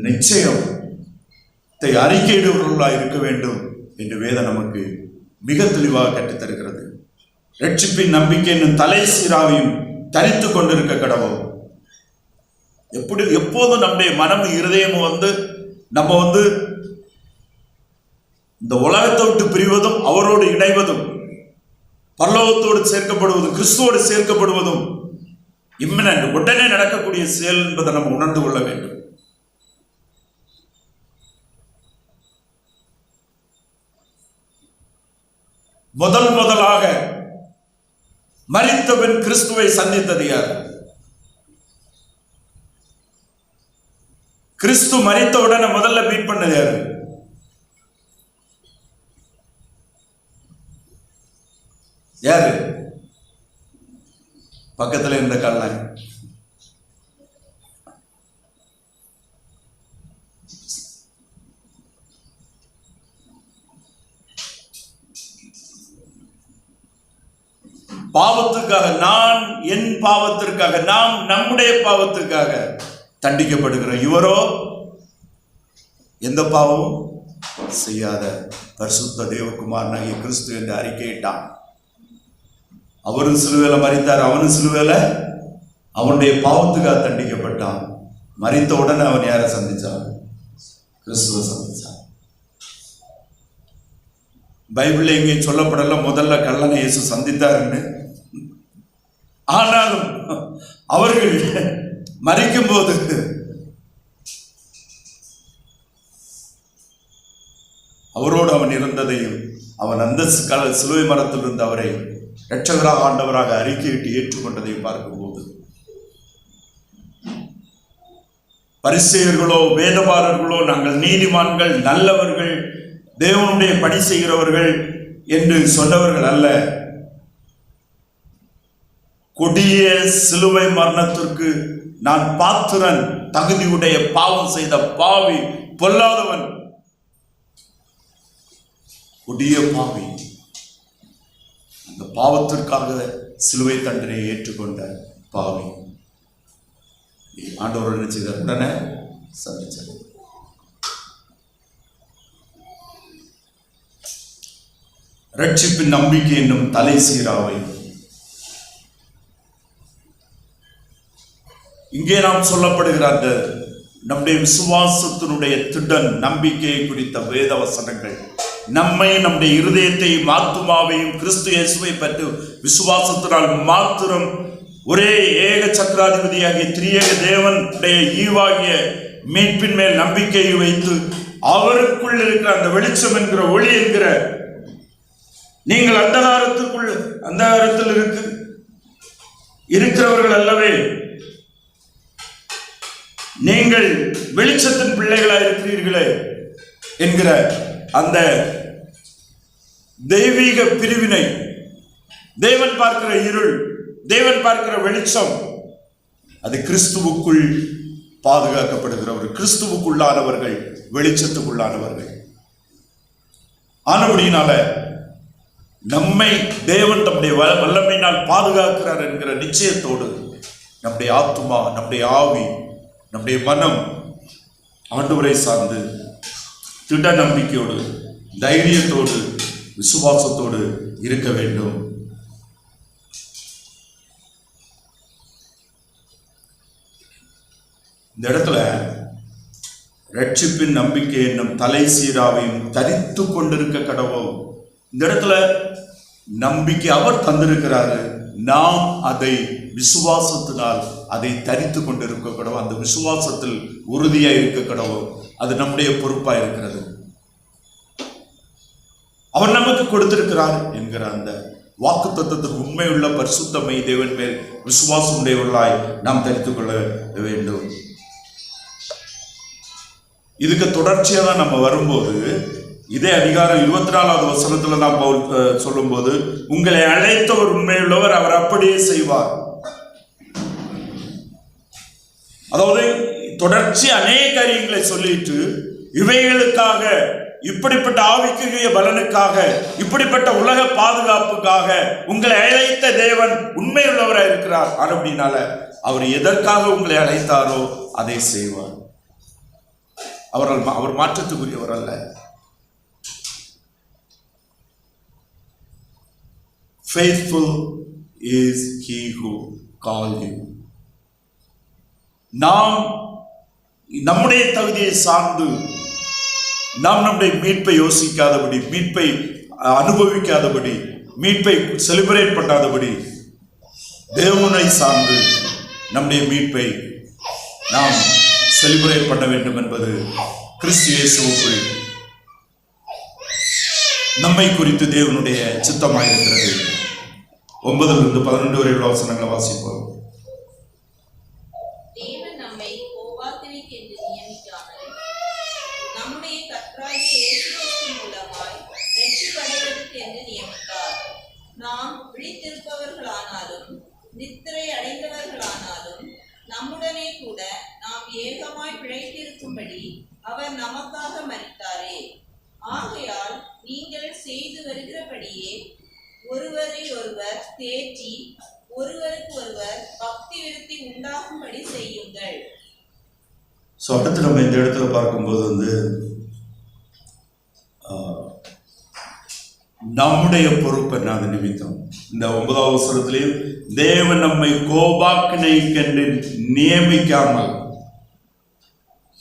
நிச்சயத்தை அறிக்கையிடுவர்களாக இருக்க வேண்டும் என்று வேதம் நமக்கு மிக தெளிவாக கற்றுத்தருகிறது. ரட்சிப்பின் நம்பிக்கை என்னும் தலை சீராவையும் தரித்து கொண்டிருக்க கடவுள். எப்போதும் நம்முடைய மனம், இருதயமும் நம்ம இந்த உலகத்தை விட்டு பிரிவதும், அவரோடு இணைவதும், பரலோகத்தோடு சேர்க்கப்படுவதும், கிறிஸ்துவோடு சேர்க்கப்படுவதும் இம்மினன்ட், உடனே நடக்கக்கூடிய செயல் என்பதை நம்ம உணர்ந்து கொள்ள வேண்டும். முதலாக மரித்தவன் கிறிஸ்துவை சந்தித்தது யார்? கிறிஸ்து மரித்த உடனே முதல்ல மீட் பண்ணது யாரு? யாரு? பக்கத்துல இருந்த கள்ளன். பாவத்துக்காக, நான் என் பாவத்திற்காக, நாம் நம்முடைய பாவத்துக்காக தண்டிக்கப்படுகிறோம். இவரோ எந்த பாவமும் செய்யாத பரிசுத்த தேவகுமாரனாகிய கிறிஸ்து என்று அறிக்கையிட்டான். அவரும் சிலுவையில மரித்தார், அவனும் சிலுவையில அவனுடைய பாவத்துக்காக தண்டிக்கப்பட்டான். மரித்த உடனே அவன் யாரை சந்திச்சான்? கிறிஸ்துவை சந்திச்சான். பைபிள்ல எங்கே சொல்லப்படல முதல்ல கள்ளனை இயேசு சந்தித்தாருன்னு. ஆனாலும் அவர்கள் மரிக்கும் போது அவரோடு அவன் இருந்ததையும், அவன் அந்த சிலுவை மரத்தில் இருந்து அவரை இரட்சகராக ஆண்டவராக அறிக்கையிட்டு ஏற்றுக்கொண்டதையும் பார்க்கும்போது, பரிசேயர்களோ வேதபாரர்களோ நாங்கள் நீதிமான்கள், நல்லவர்கள், தேவனுடைய பணி செய்கிறவர்கள் என்று சொன்னவர்கள் அல்ல. கொடிய சிலுவை மரணத்திற்கு நான் பாத்திரன், தகுதியுடைய, பாவம் செய்த பாவி, பொல்லாதவன், கொடிய பாவி. அந்த பாவத்திற்காக சிலுவை தண்டனையை ஏற்றுக்கொண்ட பாவி ஆண்டவர் என்ன செய்தார்? உடனே சந்திச்சார். ரட்சிப்பின் நம்பிக்கை என்னும் தலை சீராவை இங்கே நாம் சொல்லப்படுகிற அந்த நம்முடைய விசுவாசத்தினுடைய திடன் நம்பிக்கையை குறித்த வேத வசனங்கள் நம்மை, நம்முடைய இருதயத்தையும் ஆத்துமாவையும் கிறிஸ்து இயேசுவை பற்றி விசுவாசத்தினால் மாத்திரம் ஒரே ஏக சக்கராதிபதியாகிய திரியேக தேவனுடைய ஈவாகிய மீட்பின் மேல் நம்பிக்கையை வைத்து அவருக்குள் இருக்கிற அந்த வெளிச்சம் என்கிற ஒளி என்கிற, நீங்கள் அந்தகாரத்தில் இருக்கிறவர்கள் அல்லவே, நீங்கள் வெளிச்சத்தின் பிள்ளைகளாக இருக்கிறீர்களே என்கிற அந்த தெய்வீக பிரிவினை, தேவன் பார்க்கிற இருள், தேவன் பார்க்கிற வெளிச்சம், அது கிறிஸ்துவுக்குள் பாதுகாக்கப்படுகிறவர்கள், கிறிஸ்துவுக்குள்ளானவர்கள், வெளிச்சத்துக்குள்ளானவர்கள் ஆனபடியினால நம்மை தேவன் தம்முடைய வல்லமையினால் பாதுகாக்கிறார் என்கிற நிச்சயத்தோடு நம்முடைய ஆத்துமா, நம்முடைய ஆவி, நம்முடைய மனம் ஆண்டவரை சார்ந்து திட நம்பிக்கையோடு, தைரியத்தோடு, விசுவாசத்தோடு இருக்க வேண்டும். இந்த இடத்துல ரட்சிப்பின் நம்பிக்கை என்னும் தலை சீராவையும் தரித்து கொண்டிருக்க கடவோம். இந்த இடத்துல நம்பிக்கை அவர் தந்திருக்கிறாரு, நாம் அதை விசுவாசத்தினால் அதை தரித்து கொண்டிருக்க கடவோம். அந்த விசுவாசத்தில் உறுதியாக இருக்க கடவோம். அது நம்முடைய பொறுப்பாக இருக்கிறது. அவர் நமக்கு கொடுத்திருக்கிறார் என்கிற அந்த வாக்கு தத்துவத்துக்கு உண்மையுள்ள பரிசுத்தமை தேவன் மேல் விசுவாசம் உடையவர்களாய் நாம் தரித்துக் கொள்ள வேண்டும். இதுக்கு தொடர்ச்சியாக தான் நம்ம வரும்போது, இதே அதிகாரம் 24வது வசனத்துல நாம் சொல்லும் போது, உங்களை அழைத்தவர் உண்மையுள்ளவர், அவர் அப்படியே செய்வார். அதாவது தொடர்ச்சி அநேக காரியங்களை சொல்லிட்டு, இவைகளுக்காக, இப்படிப்பட்ட ஆவிக்குரிய பலனுக்காக, இப்படிப்பட்ட உலக பாதுகாப்புக்காக உங்களை அழைத்த தேவன் உண்மையுள்ளவராக இருக்கிறார். அப்படினால அவர் எதற்காக உங்களை அழைத்தாரோ அதை செய்வார். அவர் மாற்றத்துக்குரியவர் அல்ல. Faithful is he who called you. நாம் நம்முடைய தகுதியை சார்ந்து நாம் நம்முடைய மீட்பை யோசிக்காதபடி, மீட்பை அனுபவிக்காதபடி, மீட்பை செலிப்ரேட் பண்ணாதபடி, தேவனை சார்ந்து நம்முடைய மீட்பை நாம் செலிப்ரேட் பண்ண வேண்டும் என்பது கிறிஸ்து இயேசுவுக்குள் நம்மை குறித்து தேவனுடைய சித்தமாயிருக்கிறது. 9 11 வரை உள்ள வசனங்களை வாசிப்போம். தேவன் நம்மை கோபாக்கினைக்கு என்று நியமிக்காமல் நம்முடைய கர்த்தராகிய இயேசு கிறிஸ்து மூலமாய் ரட்சிப்படைவதற்கு என்று நியமித்தார். நாம் விழித்திருப்பவர்களானாலும் நித்திரை அடைந்தவர்களானாலும் நம்முடனே கூட நாம் ஏகமாய் பிழைத்திருக்கும்படி அவர் நமக்காக மரித்தாரே. ஆகையால் நீங்கள் செய்து வருகிறபடியே ஒருவரை ஒருவர் தேற்றி ஒருவருக்கு ஒருவர் பக்தி விருத்தி உண்டாகும்படி செய்யுங்கள். ஸோ அடுத்து நம்ம இந்த இடத்துல பார்க்கும்போது நம்முடைய பொறுப்பு என்ன நிமித்தம் இந்த 9வது வசனத்திலேயும் தேவன் நம்மை கோபாக்கினைக்கென்று நியமிக்காமல்,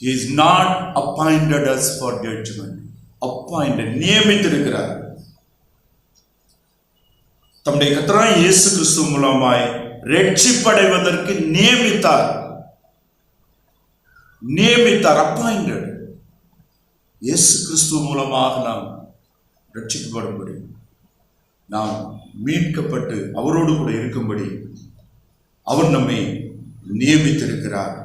he is not appointed us for judgment. appointed நியமித்திருக்கிறார். தம்முடைய கர்த்தராகிய இயேசு கிறிஸ்து மூலமாய் ரட்சிப்படைவதற்கு நியமித்தார். appointed. இயேசு கிறிஸ்து மூலமாக நாம் ரட்சிக்கப்படும்படி, நாம் மீட்கப்பட்டு அவரோடு கூட இருக்கும்படி அவர் நம்மை நியமித்திருக்கிறார்.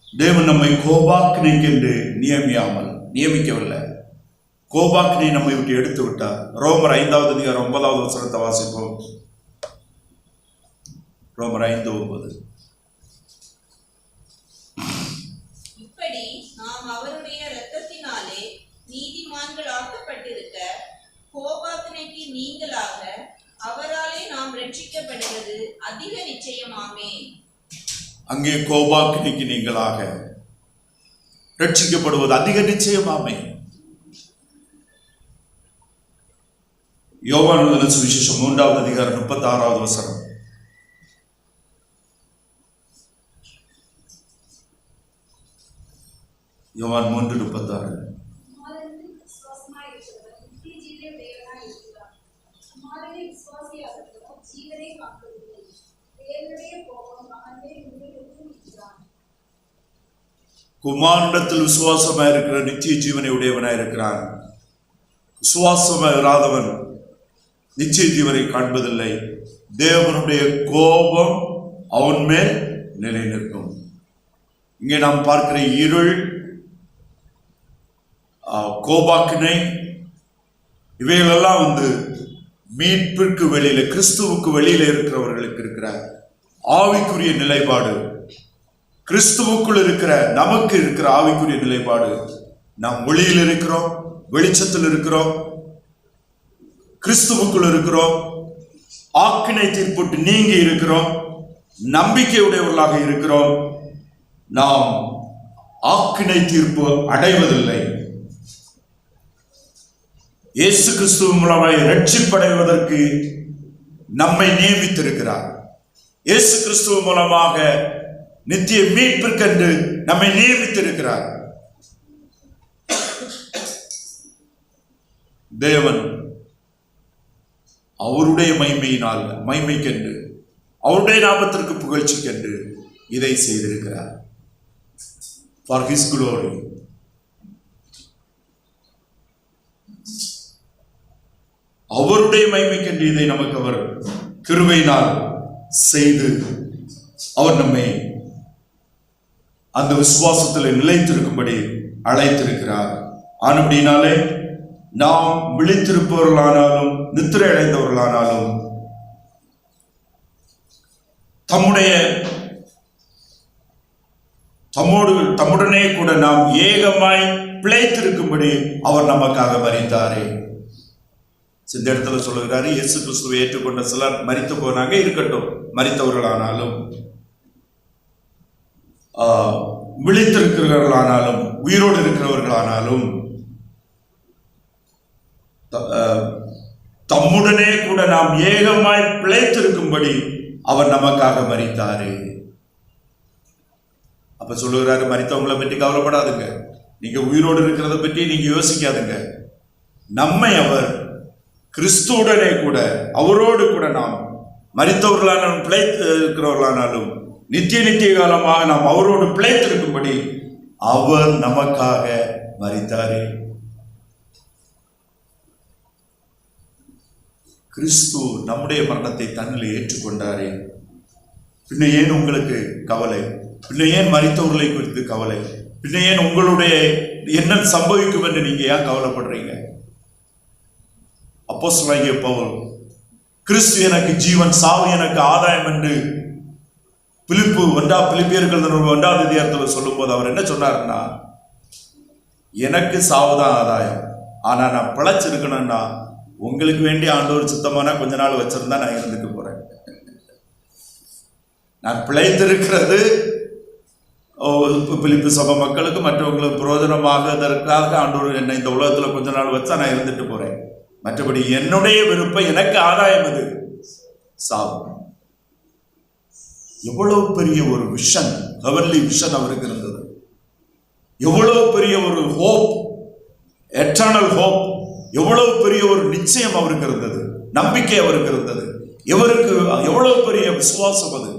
தேவன் நம்மை கோபாக்கினைக்கென்று நியமிக்கவில்லை. கோபாக்கினை நம்மை விட்டு எடுத்து விட்டார். ரோமர் 5வது அதிகாரம் 9வது வசனத்தை வாசிப்போம். ரோமர் 5:9. இப்படி நாம் அவருடைய இரத்தத்தினாலே நீதிமான்கள் ஆக்கப்பட்டிருக்க, கோபாக்கினைக்கு நீங்களாக அவராலே நாம் ரட்சிக்கப்படுவது அதிக நிச்சயமாமே. அங்கே கோபாக்கினைக்கு நீங்களாக ரட்சிக்கப்படுவது அதிக நிச்சயமாமே. யோவான் எழுதின சுவிசேஷம் 3வது அதிகாரம் 36வது வசனம். யோவான் 3:36. குமாரனிடத்தில் விசுவாசமாய் இருக்கிற நித்திய ஜீவனை உடையவனாய் இருக்கிறான். விசுவாசமாய் இராதவன் நிச்சய ஜீவனை காண்பதில்லை. தேவனுடைய கோபம் அவன் மேல் நிலை நிற்கும். இங்கே நாம் பார்க்கிற இருள், கோபாக்கினை, இவைகளெல்லாம் மீட்பிற்கு வெளியில, கிறிஸ்துவுக்கு வெளியில இருக்கிறவர்களுக்கு இருக்கிற ஆவிக்குரிய நிலைப்பாடு. கிறிஸ்துவுக்குள் இருக்கிற நமக்கு இருக்கிற ஆவிக்குரிய நிலைப்பாடு, நாம் ஒளியில் இருக்கிறோம், வெளிச்சத்தில் இருக்கிறோம், கிறிஸ்துவுக்குள் இருக்கிறோம், ஆக்கினை தீர்ப்புட்டு நீங்கி இருக்கிறோம், நம்பிக்கையுடையவர்களாக இருக்கிறோம். நாம் ஆக்கினை தீர்ப்பு அடைவதில்லை. இயேசு கிறிஸ்துவ மூலமாய் ரட்சிப்படைவதற்கு நம்மை நியமித்திருக்கிறார். இயேசு கிறிஸ்துவ மூலமாக நித்திய மீட்பிற்கென்று நம்மை நியமித்திருக்கிறார். தேவன் அவருடைய மகிமைக்கென்று, அவருடைய நாமத்திற்கு புகழ்ச்சிக்கென்று இதை செய்திருக்கிறார். For his glory. அவருடைய மகிமைக்கென்று இதை நமக்கு அவர் கிருபையினால் செய்து அவர் நம்மை அந்த விசுவாசத்தில் நிலைத்திருக்கும்படி அழைத்திருக்கிறார். ஆனபடினாலே நாம் விழித்திருப்பவர்களானாலும் நித்திரை அடைந்தவர்களானாலும் தம்முடனே கூட நாம் ஏகமாய் பிழைத்திருக்கும்படி அவர் நமக்காக மரித்தாரே. இந்த இடத்துல சொல்லுகிறாரு, இயேசு கிறிஸ்துவை ஏற்றுக்கொண்ட சிலர் மரித்து போனாங்க, இருக்கட்டும், மரித்தவர்களானாலும் விழித்திருக்கிறவர்களானாலும் உயிரோடு இருக்கிறவர்களானாலும் தம்முடனே கூட நாம் ஏகமாய் பிழைத்திருக்கும்படி அவர் நமக்காக மரித்தாரே. அப்ப சொல்லுகிறாரு, மரித்தவங்களை பற்றி கவலைப்படாதுங்க, நீங்க உயிரோடு இருக்கிறத பற்றி நீங்க யோசிக்காதுங்க. நம்மை அவர் கிறிஸ்துவுடனே கூட, அவரோடு கூட நாம் மரித்தவர்களானாலும் பிழைத்து இருக்கிறவர்களானாலும் நித்திய காலமாக நாம் அவரோடு பிழைத்திருக்கும்படி அவர் நமக்காக மரித்தாரே. கிறிஸ்து நம்முடைய மரணத்தை தன்னில் ஏற்றுக்கொண்டாரே. பின்ன ஏன் உங்களுக்கு கவலை? பின்ன ஏன் மரித்தவர்களை குறித்து கவலை? பின்ன ஏன் உங்களுடைய என்ன சம்பவிக்கும் என்று நீங்க ஏன் கவலைப்படுறீங்க? அப்போஸ்தலனாகிய பவுல், கிறிஸ்து எனக்கு ஜீவன், சாவு எனக்கு ஆதாயம் என்று பிலிப்பியர்கள் 1வது அதிகாரத்தில் சொல்லும் போது அவர் என்ன சொன்னார்னா, எனக்கு சாவுதான் ஆதாயம், ஆனா நான் பிழைச்சிருக்கணும்னா உங்களுக்கு வேண்டிய ஆண்டவர் சுத்தமானா கொஞ்ச நாள் வச்சிருந்தா நான் இருந்துட்டு போறேன். நான் பிழைத்திருக்கிறது பிலிப்பு சபை மக்களுக்கு மற்றவங்களுக்கு பிரயோஜனமாகதற்காக ஆண்டவர் என்னை இந்த உலகத்துல கொஞ்ச நாள் வச்சா நான் இருந்துட்டு போறேன். மற்றபடி என்னுடைய விருப்பம், எனக்கு ஆதாயம் அது சாவு. எவ்வளவு பெரிய ஒரு விஷன், ஹெவன்லி விஷன் அவருக்கு இருந்தது. எவ்வளவு பெரிய ஒரு ஹோப், எட்டர்னல் ஹோப், எவ்வளவு பெரிய ஒரு நிச்சயம் அவருக்கு இருந்தது, நம்பிக்கை அவருக்கு இருந்தது. இவருக்கு எவ்வளவு பெரிய விசுவாசம் அது.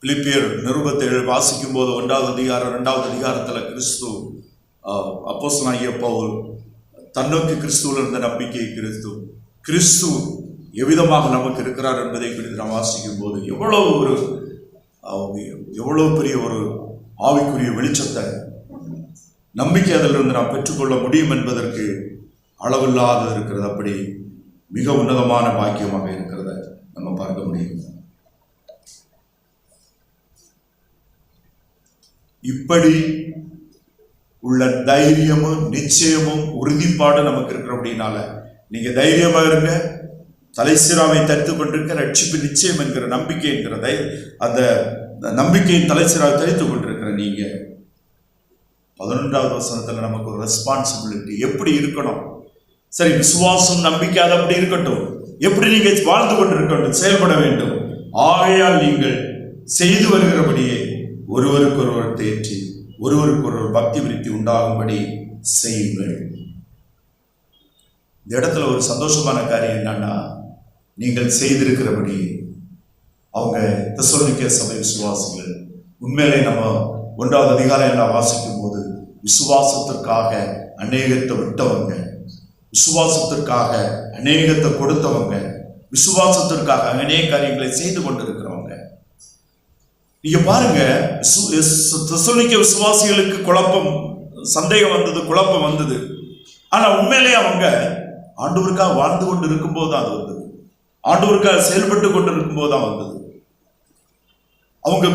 பிலிப்பியர் நிருபத்தை வாசிக்கும் போது 1வது அதிகாரம் 2வது அதிகாரத்துல கிறிஸ்து அப்போஸ்தலனாகிய பவுல் தன்னோக்கி கிறிஸ்துவில் இருந்த நம்பிக்கை கிறிஸ்து எவ்விதமாக நமக்கு இருக்கிறார் என்பதை குறித்து நாம் வாசிக்கும் போது எவ்வளவு பெரிய ஒரு ஆவிக்குரிய வெளிச்சத்தை, நம்பிக்கை அதிலிருந்து நாம் பெற்றுக்கொள்ள முடியும் என்பதற்கு அளவில்லாத இருக்கிறது. அப்படி மிக உன்னதமான பாக்கியமாக இருக்கிறத நம்ம பார்க்க முடியும். இப்படி உள்ள தைரியமும் நிச்சயமும் உறுதிப்பாடு நமக்கு இருக்கிற அப்படின்னால நீங்க தைரியமா இருங்க. தலைசிராவை தரித்து கொண்டிருக்க ரட்சிப்பு நிச்சயம் என்கிற நம்பிக்கை என்கிறதை, அந்த நம்பிக்கையின் தலைசிராவை தரித்து கொண்டிருக்கிற நீங்க 11வது வசனத்துல நமக்கு ஒரு ரெஸ்பான்சிபிலிட்டி எப்படி இருக்கணும். சரி, விசுவாசம் நம்பிக்கை அது அப்படி இருக்கட்டும், எப்படி நீங்க வாழ்ந்து கொண்டிருக்கட்டும், செயல்பட வேண்டும். ஆகையால் நீங்கள் செய்து வருகிறபடியே ஒருவருக்கொருவர் தேற்றி ஒருவருக்கொருவர் பக்தி விருத்தி உண்டாகும்படி செய்யுங்கள். இந்த இடத்துல ஒரு சந்தோஷமான காரியம் என்னன்னா, நீங்கள் செய்திருக்கிறபடி அவங்க தெசலோனிக்கே சபை விசுவாசிகள் உண்மையிலே நம்ம 1வது அதிகாரம் எல்லாம் வாசிக்கும் போது விசுவாசத்திற்காக அநேகத்தை விட்டவங்க, விசுவாசத்திற்காக அநேகத்தை கொடுத்தவங்க, விசுவாசத்திற்காக அநேக காரியங்களை செய்து கொண்டிருக்கிறவங்க. நீங்க பாருங்க, தெசலோனிக்கே விசுவாசிகளுக்கு குழப்பம், சந்தேகம் வந்தது, குழப்பம் வந்தது. ஆனா உண்மையிலே அவங்க ஆண்டவருக்காக வாழ்ந்து கொண்டு இருக்கும் போது தான் அது வந்தது. ஆண்டவருக்காக செயல்பட்டு கொண்டு இருக்கும் போது தான் வந்தது. அவங்க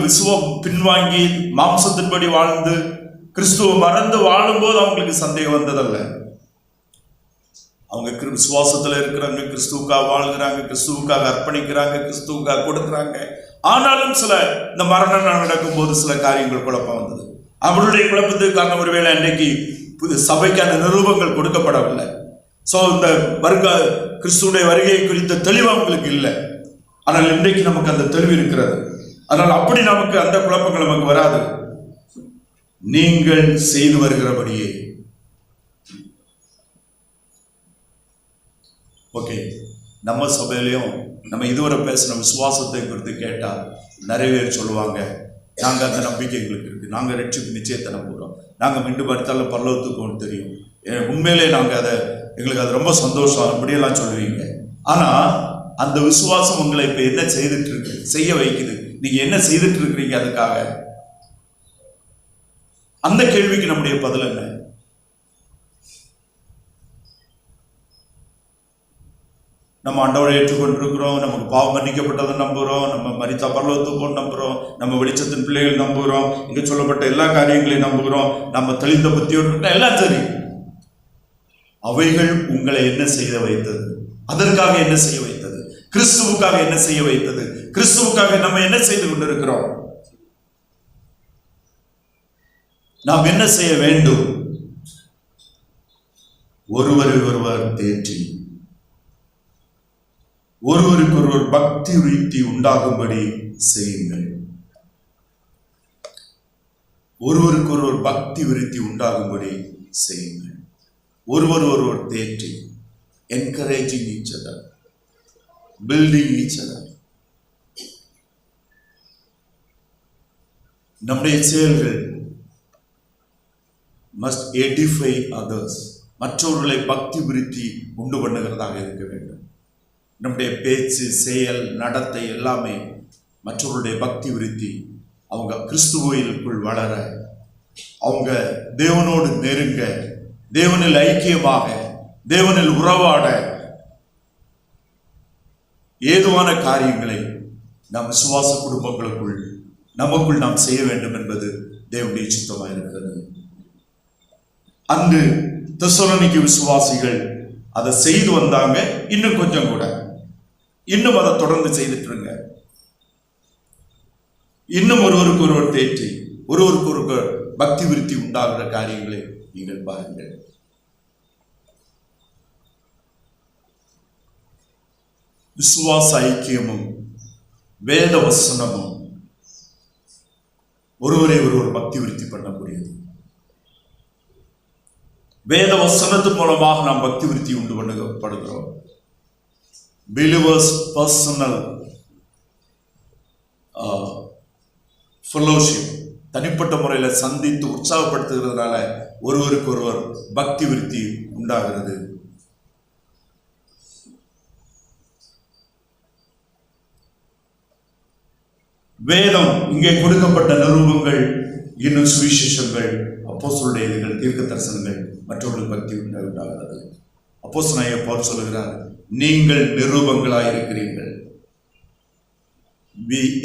பின்வாங்கி மாம்சத்தின்படி வாழ்ந்து கிறிஸ்துவ மறந்து வாழும்போது அவங்களுக்கு சந்தேகம் வந்ததல்ல. அவங்க விசுவாசத்துல இருக்கிறாங்க, கிறிஸ்துவுக்காக வாழ்கிறாங்க, கிறிஸ்துவுக்காக அர்ப்பணிக்கிறாங்க, கிறிஸ்துவுக்காக கொடுக்குறாங்க. ஆனாலும் சில இந்த மரணம் நடக்கும் போது சில காரியங்கள் குழப்பம் வந்தது. அவருடைய குழப்பத்துக்கு காரணம் ஒருவேளை அன்றைக்கு சபைக்கான நிரூபங்கள் கொடுக்கப்படவில்லை. சோ இந்த கிறிஸ்துடைய வருகையை குறித்த தெளிவு அவங்களுக்கு இல்லை. ஆனால் இன்றைக்கு நமக்கு அந்த தெளிவு இருக்கிறது. அதனால் அப்படி நமக்கு அந்த குழப்பங்கள் நமக்கு வராது. நீங்கள் செய்து வருகிறபடியே. ஓகே, நம்ம சபையிலையும் நம்ம இதுவரை பேசின விசுவாசத்தை குறித்து கேட்டா நிறைய பேர் சொல்லுவாங்க, நாங்க அந்த நம்பிக்கை எங்களுக்கு இருக்கு, நாங்க ரட்சிப்பு நிச்சயத்தை நம்புகிறோம், நாங்க மீண்டும் அடுத்தால பரலோகத்துக்கு தெரியும், உண்மையிலே நாங்க அதை, எங்களுக்கு அது ரொம்ப சந்தோஷம், அப்படியெல்லாம் சொல்லுவீங்க. ஆனா அந்த விசுவாசம் உங்களை இப்ப என்ன செய்துட்டு இருக்கு, செய்ய வைக்குது, நீங்க என்ன செய்துட்டு இருக்கிறீங்க அதுக்காக? அந்த கேள்விக்கு நம்முடைய பதில் என்ன? நம்ம ஆண்டவரை ஏற்றுக்கொண்டிருக்கிறோம், நமக்கு பாவம் மன்னிக்கப்பட்டதை நம்புகிறோம், நம்ம மரித்த பரலோகத்துக்கு நம்புகிறோம், நம்ம வெளிச்சத்தின் பிள்ளைகள் நம்புகிறோம், இங்கே சொல்லப்பட்ட எல்லா காரியங்களையும் நம்புகிறோம், நம்ம தெளிந்த புத்தியோடு எல்லாம் சரி. அவைகள் உங்களை என்ன செய்ய வைத்தது? அதற்காக என்ன செய்ய வைத்தது? கிறிஸ்துவுக்காக என்ன செய்ய வைத்தது? கிறிஸ்துவுக்காக நம்ம என்ன செய்து கொண்டிருக்கிறோம்? நாம் என்ன செய்ய வேண்டும்? ஒருவரை ஒருவர் தேற்றி ஒருவருக்கொருவர் பக்தி விருத்தி உண்டாகும்படி செய்யுங்கள். ஒருவருக்கொருவர் பக்தி விருத்தி உண்டாகும்படி செய்யுங்கள். ஒருவர் ஒருவர் தேற்றி, encouraging each other, building each other. நம்முடைய செயல்கள் must edify others. மற்றவர்களை பக்தி விருத்தி உண்டு பண்ணுகிறதாக இருக்க வேண்டும். நம்முடைய பேச்சு, செயல், நடத்தை எல்லாமே மற்றவருடைய பக்தி விருத்தி, அவங்க கிறிஸ்துவுக்குள் வளர, அவங்க தேவனோடு நெருங்க, தேவனில் ஐக்கியமாக, தேவனில் உறவாட ஏதுவான காரியங்களை நாம் விசுவாச குடும்பங்களுக்குள் நமக்குள் நாம் செய்ய வேண்டும் என்பது தேவனுடைய சித்தமாக இருக்கிறது. அன்று தெசலோனிக்கே விசுவாசிகள் அதை செய்து வந்தாங்க. இன்னும் கொஞ்சம் கூட இன்னும் அதை தொடர்ந்து செய்துட்டு இருங்க. இன்னும் ஒருவருக்கு ஒருவர் தேற்றி ஒருவருக்கு ஒருவர் பக்தி விருத்தி உண்டாகிற காரியங்களை நீங்கள் பாருங்கள். விசுவாச ஐக்கியமும் வேத வசனமும் ஒருவரை ஒருவர் பக்தி விருத்தி பண்ணக்கூடியது. வேத வசனத்தின் மூலமாக நாம் பக்தி விருத்தி உண்டு பண்ணப்படுகிறோம். பிலீவர்ஸ் பர்சனல் ஃபெலோஷிப், தனிப்பட்ட முறையில் சந்தித்து உற்சாகப்படுத்துகிறதுனால ஒருவருக்கு ஒருவர் பக்தி விருத்தி உண்டாகிறது. வேதம், இங்கே கொடுக்கப்பட்ட நிருபங்கள், இன்னும் சுவிசேஷங்கள், அப்போஸ்தலருடைய இதுகள், தீர்க்க தரிசனங்கள் மற்றவர்களுக்கு பக்தி உண்டாகிறது. அப்போஸ்தலனாகிய பவுல் சொல்லுகிறார், நீங்கள் நிருபங்களாயிருக்கிறீர்கள்.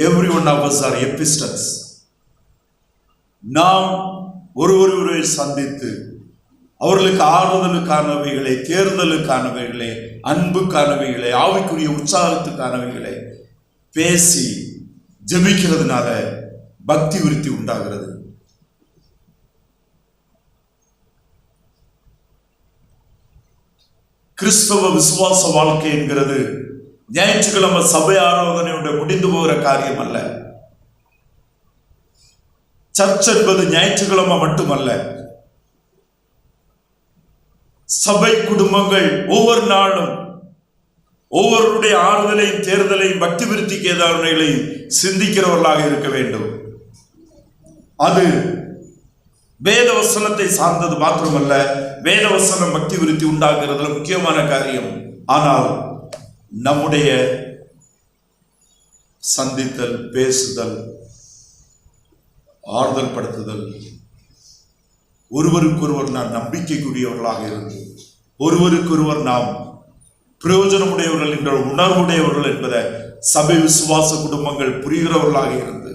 every one of us are epistles. நாம் ஒருவரை சந்தித்து அவர்களுக்கு ஆறுதலுக்கானவைகளை, தேர்தலுக்கானவைகளை, அன்புக்கானவைகளை, ஆவிக்குரிய உற்சாகத்துக்கானவைகளை பேசி ஜெபிக்கிறதுனால பக்தி விருத்தி உண்டாகிறது. கிறிஸ்தவ விசுவாச வாழ்க்கை என்கிறது ஞாயிற்றுக்கிழமை சபை ஆராதனையோட முடிந்து போகிற காரியம் அல்ல. சர்ச் என்பது ஞாயிற்றுக்கிழமை மட்டுமல்ல. சபை குடும்பங்கள் ஒவ்வொரு நாளும் ஒவ்வொருடைய ஆறுதலையும், தேர்தலையும், பக்தி விருத்திக்கு ஏதாவதைகளையும் சிந்திக்கிறவர்களாக இருக்க வேண்டும். அது வேத வசனத்தை சார்ந்தது மாத்திரமல்ல, வேத வசனம் பக்தி விருத்தி உண்டாக்குறதுல முக்கியமான காரியம். ஆனால் நம்முடைய சந்தித்தல், பேசுதல், ஆறுதல் படுத்துதல், ஒருவருக்கொருவர் நாம் நம்பிக்கைக்குரியவர்களாக இருந்து ஒருவருக்கொருவர் நாம் பிரயோஜனமுடையவர்கள் என்ற உணர்வுடையவர்கள் என்பதை சபை விசுவாச குடும்பங்கள் புரிகிறவர்களாக இருந்து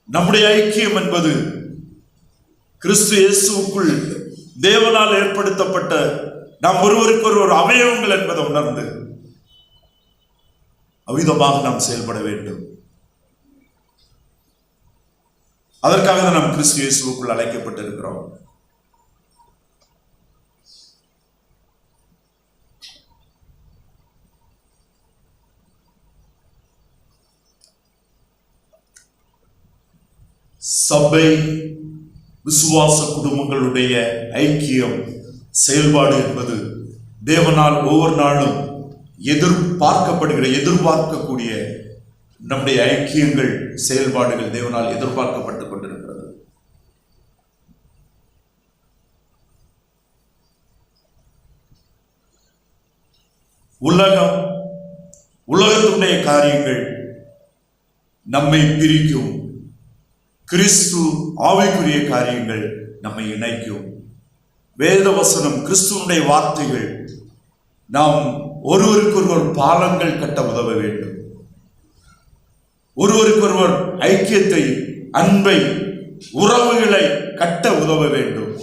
நம்முடைய ஐக்கியம் என்பது கிறிஸ்து இயேசுவுக்குள் தேவனால் ஏற்படுத்தப்பட்ட நாம் ஒருவருக்கொருவர் அவயவங்கள் என்பதை உணர்ந்து அவ்விதமாக நாம் செயல்பட வேண்டும். அதற்காக தான் நாம் கிறிஸ்து இயேசுவுக்குள் அழைக்கப்பட்டிருக்கிறோம். சபை விசுவாச குடும்பங்களுடைய ஐக்கியம் செயல்பாடு என்பது தேவனால் ஒவ்வொரு நாளும் எதிர்பார்க்கக்கூடிய நம்முடைய ஐக்கியங்கள், செயல்பாடுகள் தேவனால் எதிர்பார்க்கப்பட்டு கொண்டிருக்கிறது. உலகத்துடைய காரியங்கள் நம்மை பிரிக்கும். கிறிஸ்து ஆவிக்குரிய காரியங்கள் நம்மை இணைக்கும். வேத வசனம், கிறிஸ்துவனுடைய வார்த்தைகள் நாம் ஒருவருக்கொருவர் பாலங்கள் கட்ட உதவ வேண்டும். ஒருவருக்கொருவர் ஐக்கியத்தை, அன்பை, உறவுகளை கட்ட உதவ வேண்டும்.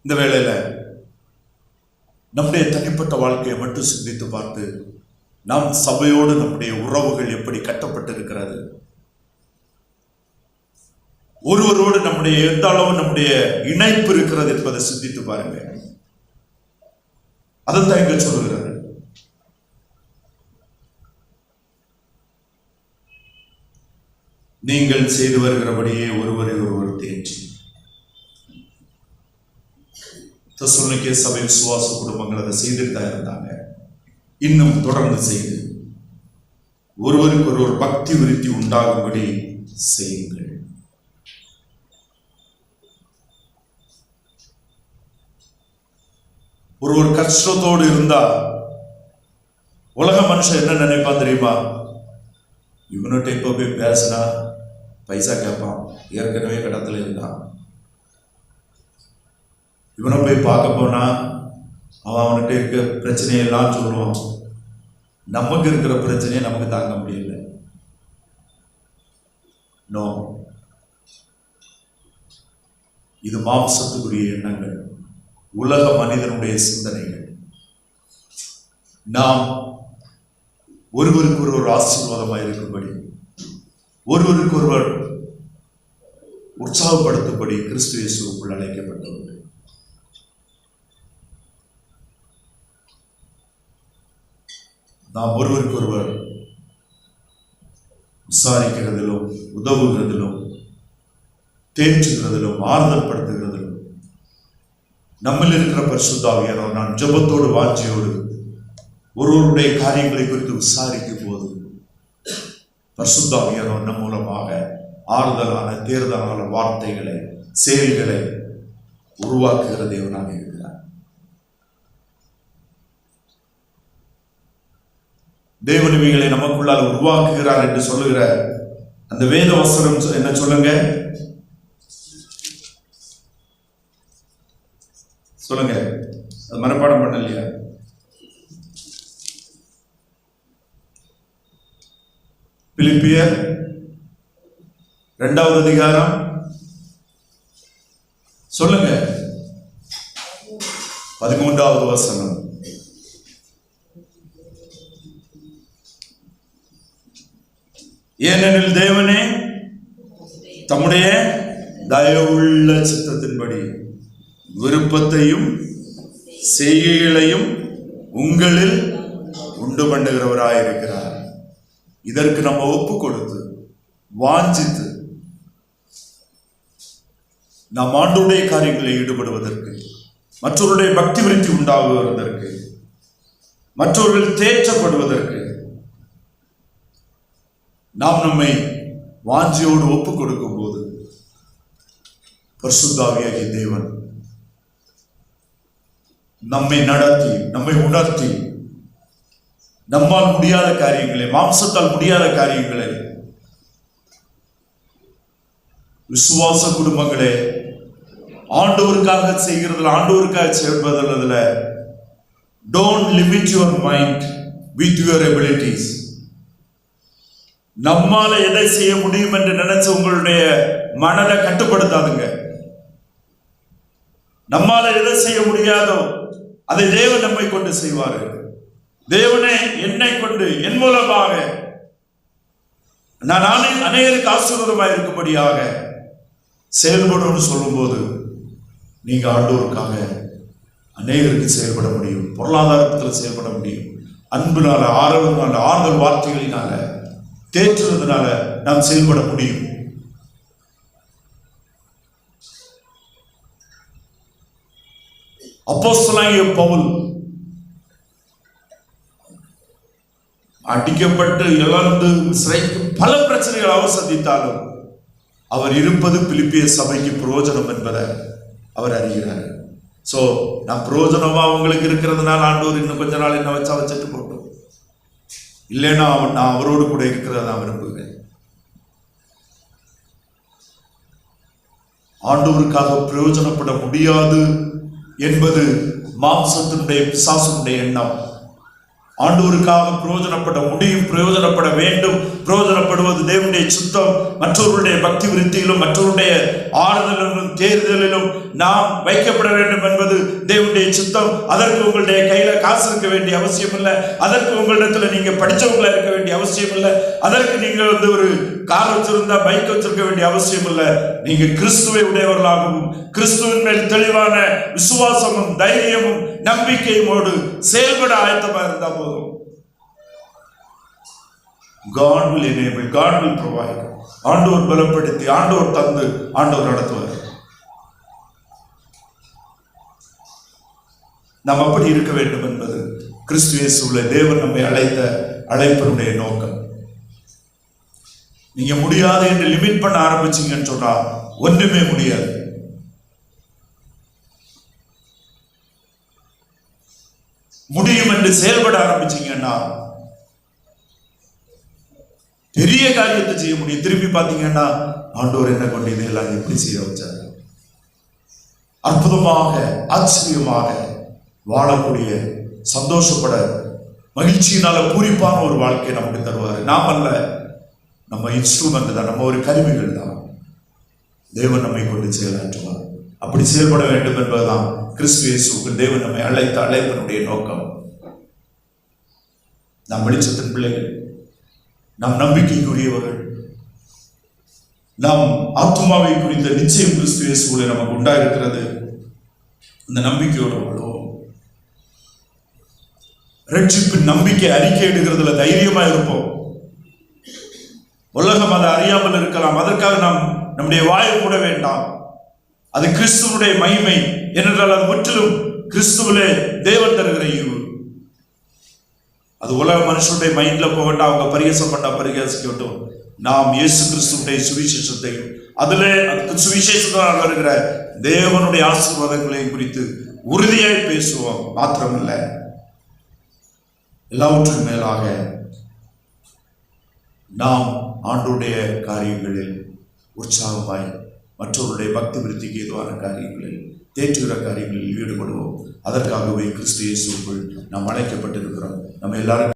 இந்த வேளையில நம்முடைய தனிப்பட்ட வாழ்க்கையை மட்டும் சிந்தித்து பார்த்து நாம் சபையோடு நம்முடைய உறவுகள் எப்படி கட்டப்பட்டிருக்கிறது, ஒருவரோடு நம்முடைய எந்த அளவு நம்முடைய இணைப்பு இருக்கிறது என்பதை சிந்தித்து பாருங்க. அதைத்தான் இங்க சொல்லுகிறது. நீங்கள் செய்து வருகிறபடியே ஒருவரை ஒருவர் தேற்றி. தெசலோனிக்கே சபை விசுவாச குடும்பங்கள் அதை செய்துட்டு தான் இருந்தாங்க. இன்னும் தொடர்ந்து செய்து ஒருவருக்கு ஒருவர் பக்தி விருத்தி உண்டாகும்படி செய்யுங்கள். ஒருவர் கஷ்டத்தோடு இருந்தா உலக மனுஷன் என்ன நினைப்பான் தெரியுமா? இவனுட்ட இப்ப போய் பேசினா பைசா கேட்பான், ஏற்கனவே கடத்துல இருந்தான், இவனை போய் பார்க்க போனா அவன்கிட்ட இருக்க பிரச்சனையெல்லாம் சொல்லுவான். நமக்கு இருக்கிற பிரச்சனையை நமக்கு தாங்க முடியல. நோ, இது மாம்சத்துக்குரிய எண்ணங்கள், உலக மனிதனுடைய சிந்தனைகள். நாம் ஒருவருக்கு ஒருவர் ஆசீர்வாதமாக இருக்கும்படி, ஒருவருக்கு ஒருவர் உற்சாகப்படுத்தும்படி கிறிஸ்து இயேசுவுக்குள் அழைக்கப்பட்டவர்கள். நாம் ஒருவருக்கு ஒருவர் விசாரிக்கிறதிலும், உதவுகிறதிலும், தேற்றுகிறதிலும், ஆறுதல் படுத்துகிறதிலும் நம்மில் இருக்கிற பரிசுத்த ஆவியானவர் நான் ஜெபத்தோடு வாஞ்சியோடு ஒருவருடைய காரியங்களை குறித்து விசாரிக்கும் போது பரிசுத்த ஆவியானவர் நம் மூலமாக ஆறுதலான, தேர்தலான வார்த்தைகளை, செயல்களை உருவாக்குகிற தேவனாக இருக்கிறார். தேவன் இவைகளை நமக்குள்ளால் உருவாக்குகிறார் என்று சொல்லுகிற அந்த வேத வசனம் என்ன சொல்லுங்க, சொல்லுங்க. அது மனப்பாடம் பண்ணலையா? பிலிப்பியர் 2வது அதிகாரம் சொல்லுங்க, 13வது வசனம். ஏனெனில் தேவனே தம்முடைய தயவுள்ள சித்தத்தின்படி விருப்பத்தையும் செய்கைகளையும் உங்களில் உண்டு பண்ணுகிறவராயிருக்கிறார். இதற்கு நம்ம ஒப்பு கொடுத்து வாஞ்சித்து நாம் ஆண்டவருடைய காரியங்களில் ஈடுபடுவதற்கு, மற்றவருடைய பக்தி விருத்தி உண்டாகுவதற்கு, மற்றவர்கள் தேற்றப்படுவதற்கு நாம் நம்மை வாஞ்சியோடு ஒப்பு கொடுக்கும் போது பரிசுத்த ஆவியாகிய தேவன் நம்மை நடத்தி, நம்மை உணர்த்தி, நம்மால் முடியாத காரியங்களை, மாம்சத்தால் முடியாத காரியங்களை, விசுவாச குடும்பங்களே, ஆண்டவருக்காக செய்கிறதுல, ஆண்டவருக்காக செயல்படுறதுல don't limit your mind with your abilities. நம்மால எதை செய்ய முடியும் என்று நினைச்சு உங்களுடைய மனதை கட்டுப்படுத்தாதுங்க. நம்மால எதை செய்ய முடியாதோ அதை தேவன் நம்மை கொண்டு செய்வாரு. தேவனே என்னை கொண்டு, என் மூலமாக நான் அநேகருக்கு ஆசீர்வாதமாக இருக்கும்படியாக செயல்படும் சொல்லும் போது நீங்க ஆண்டவருக்காக அநேகருக்கு செயல்பட முடியும். பொருளாதாரத்தில் செயல்பட முடியும். அன்புனால, ஆர்வத்தினால, ஆறுதல் வார்த்தைகளினால, தேற்றுறதுனால நாம் செயல்பட முடியும். அப்போஸ்தலனாகிய பவுல் அடிக்கப்பட்டு இழந்து சிறைக்கு பல பிரச்சனைகள் அவர் சந்தித்தாலும் அவர் இருப்பது பிலிப்பிய சபைக்கு பிரயோஜனம் என்பதை அவர் அறிகிறார். சோ நான் பிரயோஜனமா உங்களுக்கு இருக்கிறதுனால ஆண்டவர் இன்னும் கொஞ்ச நாள் என்ன வச்சா வச்சுட்டு போட்டோம், இல்லைன்னா நான் அவரோடு கூட இருக்கிறத நான் விரும்புகிறேன். ஆண்டவருக்காக பிரயோஜனப்பட முடியாது என்பது மாம்சத்தினுடைய, பிசாசனுடைய எண்ணம். ஆண்டவருக்காக பிரயோஜனப்பட முடியும், பிரயோஜனப்பட வேண்டும். பிரயோஜனப்படுவது தேவனுடைய சுத்தம். மற்றவருடைய பக்தி விருத்தியிலும், மற்றவருடைய ஆறுதலிலும், தேர்தலிலும் நாம் வைக்கப்பட வேண்டும் என்பது தேவனுடைய சுத்தம். அதற்கு உங்களுடைய கையில காசு இருக்க வேண்டிய அவசியம் இல்லை. அதற்கு உங்களிடத்துல நீங்க படிச்சவங்களா இருக்க வேண்டிய அவசியம் இல்லை. அதற்கு நீங்க ஒரு கார் வச்சிருந்தா, பைக் வச்சிருக்க வேண்டிய அவசியம் இல்லை. நீங்க கிறிஸ்துவை உடையவர்களாகவும், கிறிஸ்துவின் மேல் தெளிவான விசுவாசமும், தைரியமும், நம்பிக்கையோடு செயல்பட ஆயத்தமா இருந்தா போதும். God will enable, God will provide. ஆண்டவர் பலப்படுத்தி, ஆண்டவர் தந்து, ஆண்டவர் நடத்துவார். நாம் அப்படி இருக்க வேண்டும் என்பது கிறிஸ்து இயேசுவில் தேவன் நம்மை அழைத்த அழைப்பினுடைய நோக்கம். நீங்க முடியாது என்று லிமிட் பண்ண ஆரம்பிச்சீங்கன்னு சொன்னா ஒன்றுமே முடியாது. முடியும் என்று செயல்பட ஆரம்பிச்சீங்கன்னா பெரிய காரியத்தை செய்ய முடியும். திரும்பி பார்த்தீங்கன்னா ஆண்டவர் என்ன கொண்டு இதெல்லாம் எப்படி செய்ய வச்சாரு. அற்புதமாக ஆச்சரியமாக வாழக்கூடிய, சந்தோஷப்பட, மகிழ்ச்சியினால பூரிப்பான ஒரு வாழ்க்கையை நமக்கு தருவார். நாம் அல்ல, நம்ம இன்ஸ்ட்ருமெண்ட் தான், நம்ம ஒரு கருவிகள் தான். தேவன் நம்மை கொண்டு செயலாற்றுவார். அப்படி செயல்பட வேண்டும் என்பதுதான் கிறிஸ்து இயேசுவுக்கு தேவன் நம்மை அழைத்த அழைப்பினுடைய நோக்கம். நாம் வெளிச்சத்தின் பிள்ளைகள், நாம் நம்பிக்கைக்குரியவர்கள், நாம் ஆத்மாவை குறித்த நிச்சயம் கிறிஸ்து இயேசுவிலே நமக்கு உண்டாயிருக்கிறது. இந்த நம்பிக்கையோடு வாழ்வோம். ரட்சிப்பின் நம்பிக்கை அறிக்கை எடுக்கிறதுல தைரியமா இருப்போம். உலகம் அதை அறியாமல் இருக்கலாம், அதற்காக நாம் நம்முடைய வாயை மூட வேண்டாம். அது கிறிஸ்துவனுடைய மகிமை, ஏனென்றால் அது முற்றிலும் கிறிஸ்துவிலே தேவன் தருகிற ஈவு. அது உலக மனுஷனுடைய மைண்ட்ல போகட்டா, அவங்க பரிகாசப்பட்டா பரிகாசிக்கட்டும். நாம் இயேசு கிறிஸ்துடைய சுவிசேஷத்தையும் அதிலே சுவிசேஷத்தால் வருகிற தேவனுடைய ஆசீர்வாதங்களையும் குறித்து உறுதியாய் பேசுவோம். மாத்திரமல்ல, எல்லாவற்றுக்கும் மேலாக நாம் ஆண்டவருடைய காரியங்களில் உற்சாகமாய், மற்றவருடைய பக்தி விருத்திக்கு ஏதுவான காரியங்களில், தேற்றுகிற காரியங்களில் ஈடுபடுவோம். அதற்காகவே கிறிஸ்து இயேசுவுக்குள் நாம் அழைக்கப்பட்டிருக்கிறோம். நம்ம எல்லாரும்